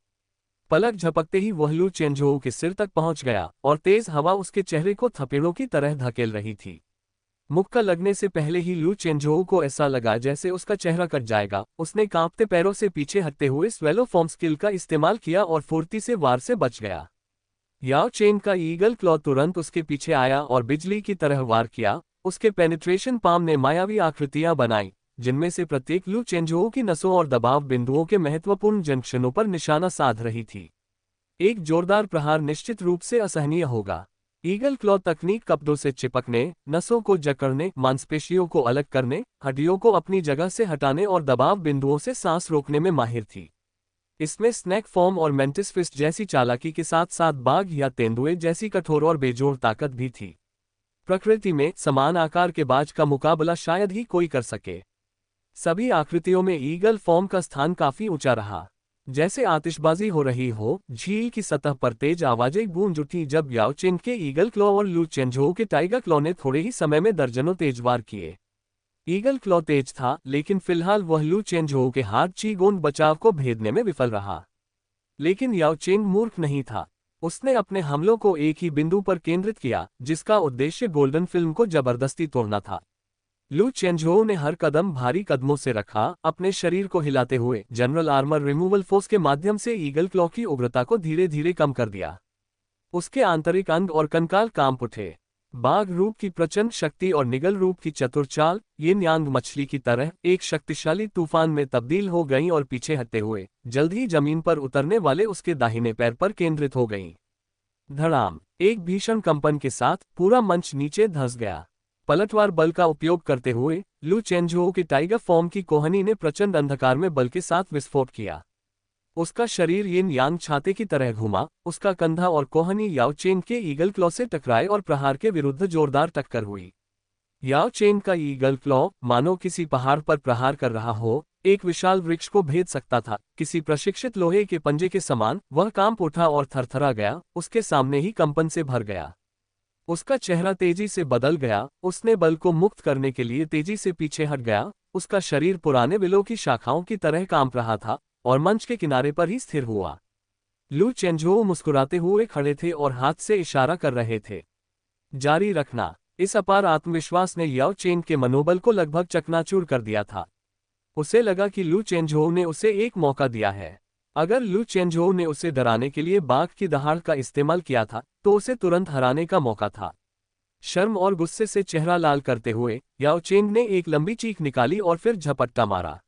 पलक झपकते ही वह लू चेंजोऊ के सिर तक पहुंच गया और तेज हवा उसके चेहरे को थपेड़ों की तरह धकेल रही थी। मुक्का लगने से पहले ही लू चेंजोऊ को ऐसा लगा जैसे उसका चेहरा कट जाएगा। उसने कांपते पैरों से पीछे हटते हुए स्वेलो फॉर्म स्किल का इस्तेमाल किया और फुर्ती से वार से बच गया। याओ चेंग का ईगल क्लॉ तुरंत उसके पीछे आया और बिजली की तरह वार किया। उसके पेनिट्रेशन पाम ने मायावी आकृतियां बनाई, जिनमें से प्रत्येक लू चेंजोऊ की नसों और दबाव बिंदुओं के महत्वपूर्ण जंक्शनों पर निशाना साध रही थी। एक जोरदार प्रहार निश्चित रूप से असहनीय होगा। ईगल क्लॉ तकनीक कपड़ों से चिपकने, नसों को जकड़ने, मांसपेशियों को अलग करने, हड्डियों को अपनी जगह से हटाने और दबाव बिंदुओं से सांस रोकने में माहिर थी। इसमें स्नैक फॉर्म और मेंटिस फिस्ट जैसी चालाकी के साथ साथ बाघ या तेंदुए जैसी कठोर और बेजोड़ ताकत भी थी। प्रकृति में समान आकार के बाज का मुकाबला शायद ही कोई कर सके। सभी आकृतियों में ईगल फॉर्म का स्थान काफी ऊंचा रहा, जैसे आतिशबाजी हो रही हो। झील की सतह पर तेज आवाजें गूंज उठी जब याओ चेंग के ईगल क्लॉ और लू चेंजोऊ के टाइगर क्लॉ ने थोड़े ही समय में दर्जनों तेज वार किए। ईगल क्लॉ तेज था, लेकिन फिलहाल वह लू चेंजोऊ के हाथ चीगोन बचाव को भेदने में विफल रहा। लेकिन याओ चेंग मूर्ख नहीं था। उसने अपने हमलों को एक ही बिंदु पर केंद्रित किया, जिसका उद्देश्य गोल्डन फिल्म को जबरदस्ती तोड़ना था। लू चेंजोऊ ने हर कदम भारी कदमों से रखा, अपने शरीर को हिलाते हुए जनरल आर्मर रिमूवल फोर्स के माध्यम से ईगल क्लॉ की उग्रता को धीरे धीरे कम कर दिया। उसके आंतरिक अंग और कंकाल कांप उठे। बाघ रूप की प्रचंड शक्ति और निगल रूप की चतुर चाल, ये न्यांग मछली की तरह एक शक्तिशाली तूफान में तब्दील हो गईं और पीछे हटते हुए जल्द ही जमीन पर उतरने वाले उसके दाहिने पैर पर केंद्रित हो गईं। धड़ाम, एक भीषण कंपन के साथ पूरा मंच नीचे धंस गया। पलटवार बल का उपयोग करते हुए लू चेंजोऊ की टाइगर फॉर्म की कोहनी ने प्रचंड अंधकार में बल के साथ विस्फोट किया। उसका शरीर यिन यांग छाते की तरह घूमा। उसका कंधा और कोहनी याओ चेंग के ईगल क्लॉ से टकराए और प्रहार के विरुद्ध जोरदार टक्कर हुई। याओ चेंग का ईगल क्लॉ मानो किसी पहाड़ पर प्रहार कर रहा हो, एक विशाल वृक्ष को भेद सकता था। किसी प्रशिक्षित लोहे के पंजे के समान वह कांप उठा और थरथरा गया, उसके सामने ही कंपन से भर गया। उसका चेहरा तेजी से बदल गया। उसने बल को मुक्त करने के लिए तेजी से पीछे हट गया। उसका शरीर पुराने विलों की शाखाओं की तरह कांप रहा था और मंच के किनारे पर ही स्थिर हुआ। लू चेंजोऊ मुस्कुराते हुए खड़े थे और हाथ से इशारा कर रहे थे। जारी रखना। इस अपार आत्मविश्वास ने याओ चेंग के मनोबल को लगभग चकनाचूर कर दिया था। उसे लगा कि लू चेंजोऊ ने उसे एक मौका दिया है। अगर लू चेंझोउ ने उसे डराने के लिए बाघ की दहाड़ का इस्तेमाल किया था तो उसे तुरंत हराने का मौका था। शर्म और गुस्से से चेहरा लाल करते हुए याओ चेंग ने एक लंबी चीख निकाली और फिर झपट्टा मारा।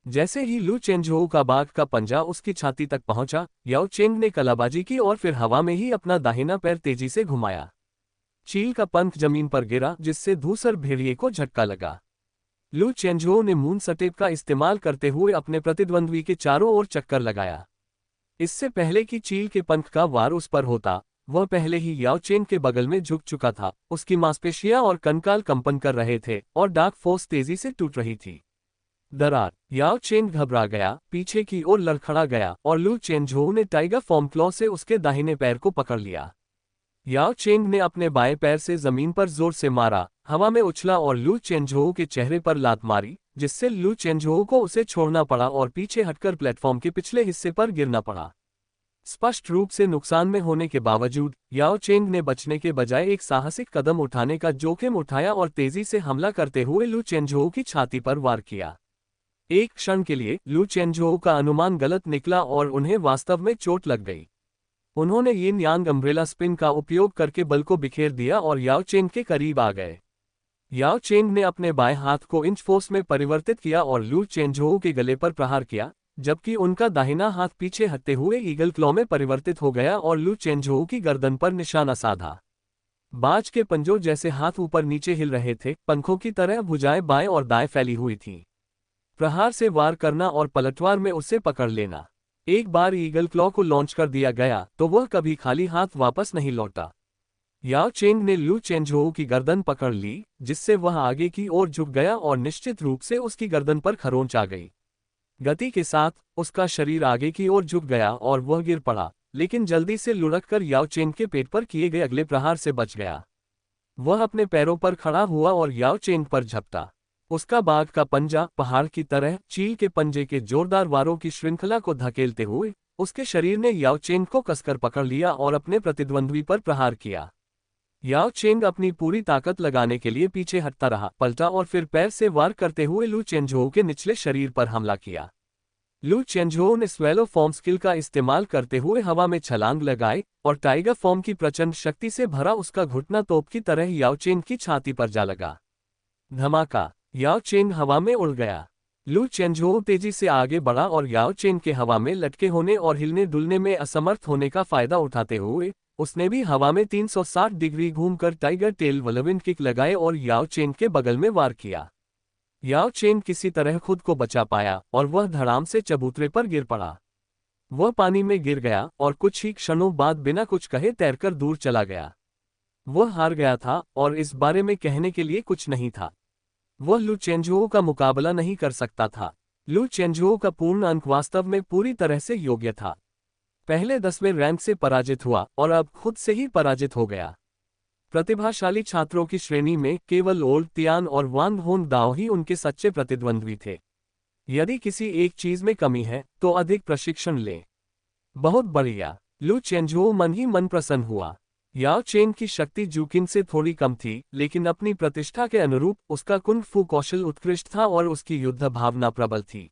जैसे ही लू चेंझोउ का बाघ का पंजा उसकी छाती तक पहुंचा, याओ चेंग ने कलाबाजी की और फिर हवा में ही अपना दाहिना पैर तेजी से घुमाया। चील का पंख जमीन पर गिरा जिससे धूसर भेड़िए को झटका लगा। लू चेंझोउ ने मून स्टेप का इस्तेमाल करते हुए अपने प्रतिद्वंद्वी के चारों ओर चक्कर लगाया। इससे पहले कि चील के पंख का वार उस पर होता, वह पहले ही याओ चेंग के बगल में झुक चुका था। उसकी मांसपेशियां और कंकाल कंपन कर रहे थे और डार्क फोर्स तेजी से टूट रही थी। दरार। याओ चेंग घबरा गया, पीछे की ओर लड़खड़ा गया और लू चेंझोउ ने टाइगर फॉर्म क्लॉ से उसके दाहिने पैर को पकड़ लिया। याओ चेंग ने अपने बाएं पैर से जमीन पर जोर से मारा, हवा में उछला और लू चेंझोउ के चेहरे पर लात मारी, जिससे लू चेंझोउ को उसे छोड़ना पड़ा और पीछे हटकर प्लेटफॉर्म के पिछले हिस्से पर गिरना पड़ा। स्पष्ट रूप से नुकसान में होने के बावजूद याओ चेंग ने बचने के बजाय एक साहसिक कदम उठाने का जोखिम उठाया और तेजी से हमला करते हुए लू चेंझोउ की छाती पर वार किया। एक क्षण के लिए लू चेंझोउ का अनुमान गलत निकला और उन्हें वास्तव में चोट लग गई। उन्होंने यिन यांग अम्ब्रेला स्पिन का उपयोग करके बल को बिखेर दिया और याओ चेंग के करीब आ गए। याओ चेंग ने अपने बाएं हाथ को इंच फोर्स में परिवर्तित किया और लू चेंझोउ के गले पर प्रहार किया, जबकि उनका दाहिना हाथ पीछे हटते हुए ईगल क्लॉ में परिवर्तित हो गया और लू चेंझोउ की गर्दन पर निशाना साधा। बाज के पंजों जैसे हाथ ऊपर नीचे हिल रहे थे, पंखों की तरह भुजाएं बाएं और दाएं फैली हुई थीं। प्रहार से वार करना और पलटवार में उसे पकड़ लेना। एक बार ईगल क्लॉ को लॉन्च कर दिया गया तो वह कभी खाली हाथ वापस नहीं लौटा। याओ चेंग ने लू चेंझोउ की गर्दन पकड़ ली, जिससे वह आगे की ओर झुक गया और निश्चित रूप से उसकी गर्दन पर खरोंच आ गई। गति के साथ उसका शरीर आगे की ओर झुक गया और वह गिर पड़ा, लेकिन जल्दी से लुढ़ककर याओ चेंग के पेट पर किए गए अगले प्रहार से बच गया। वह अपने पैरों पर खड़ा हुआ और याओ चेंग पर झपटा। उसका बाघ का पंजा पहाड़ की तरह चील के पंजे के जोरदार वारों की श्रृंखला को धकेलते हुए उसके शरीर ने याओ चेंग को कसकर पकड़ लिया और अपने प्रतिद्वंद्वी पर प्रहार किया। याओ चेंग अपनी पूरी ताकत लगाने के लिए पीछे हटता रहा, पलटा और फिर पैर से वार करते हुए लू चेंझोउ के निचले शरीर पर हमला किया। लू चेंझोउ ने स्वेलो फॉर्म स्किल का इस्तेमाल करते हुए हवा में छलांग लगाई और टाइगर फॉर्म की प्रचंड शक्ति से भरा उसका घुटना तोप की तरह याओ चेंग की छाती पर जा लगा। धमाका। याओ चेंग हवा में उड़ गया। लू चेंझोउ तेजी से आगे बढ़ा और याओ चेंग के हवा में लटके होने और हिलने डुलने में असमर्थ होने का फायदा उठाते हुए उसने भी हवा में 360 डिग्री घूमकर टाइगर टेल व्हिरलविंड किक लगाए और याओ चेंग के बगल में वार किया। याओ चेंग किसी तरह खुद को बचा पाया और वह धड़ाम से चबूतरे पर गिर पड़ा। वह पानी में गिर गया और कुछ ही क्षणों बाद बिना कुछ कहे तैरकर दूर चला गया। वह हार गया था और इस बारे में कहने के लिए कुछ नहीं था। वह लू चेंझोउ का मुकाबला नहीं कर सकता था। लू चेंझोउ का पूर्ण अंक वास्तव में पूरी तरह से योग्य था। पहले 10वें रैंक से पराजित हुआ और अब खुद से ही पराजित हो गया। प्रतिभाशाली छात्रों की श्रेणी में केवल ओल्ड तियान और वांग होन दाओ ही उनके सच्चे प्रतिद्वंद्वी थे। यदि किसी एक चीज में कमी है तो अधिक प्रशिक्षण ले। बहुत बढ़िया। लू चेंझोउ मन ही मन प्रसन्न हुआ। याओ चेंग की शक्ति जूकिन से थोड़ी कम थी, लेकिन अपनी प्रतिष्ठा के अनुरूप उसका कुंग फू कौशल उत्कृष्ट था और उसकी युद्ध भावना प्रबल थी।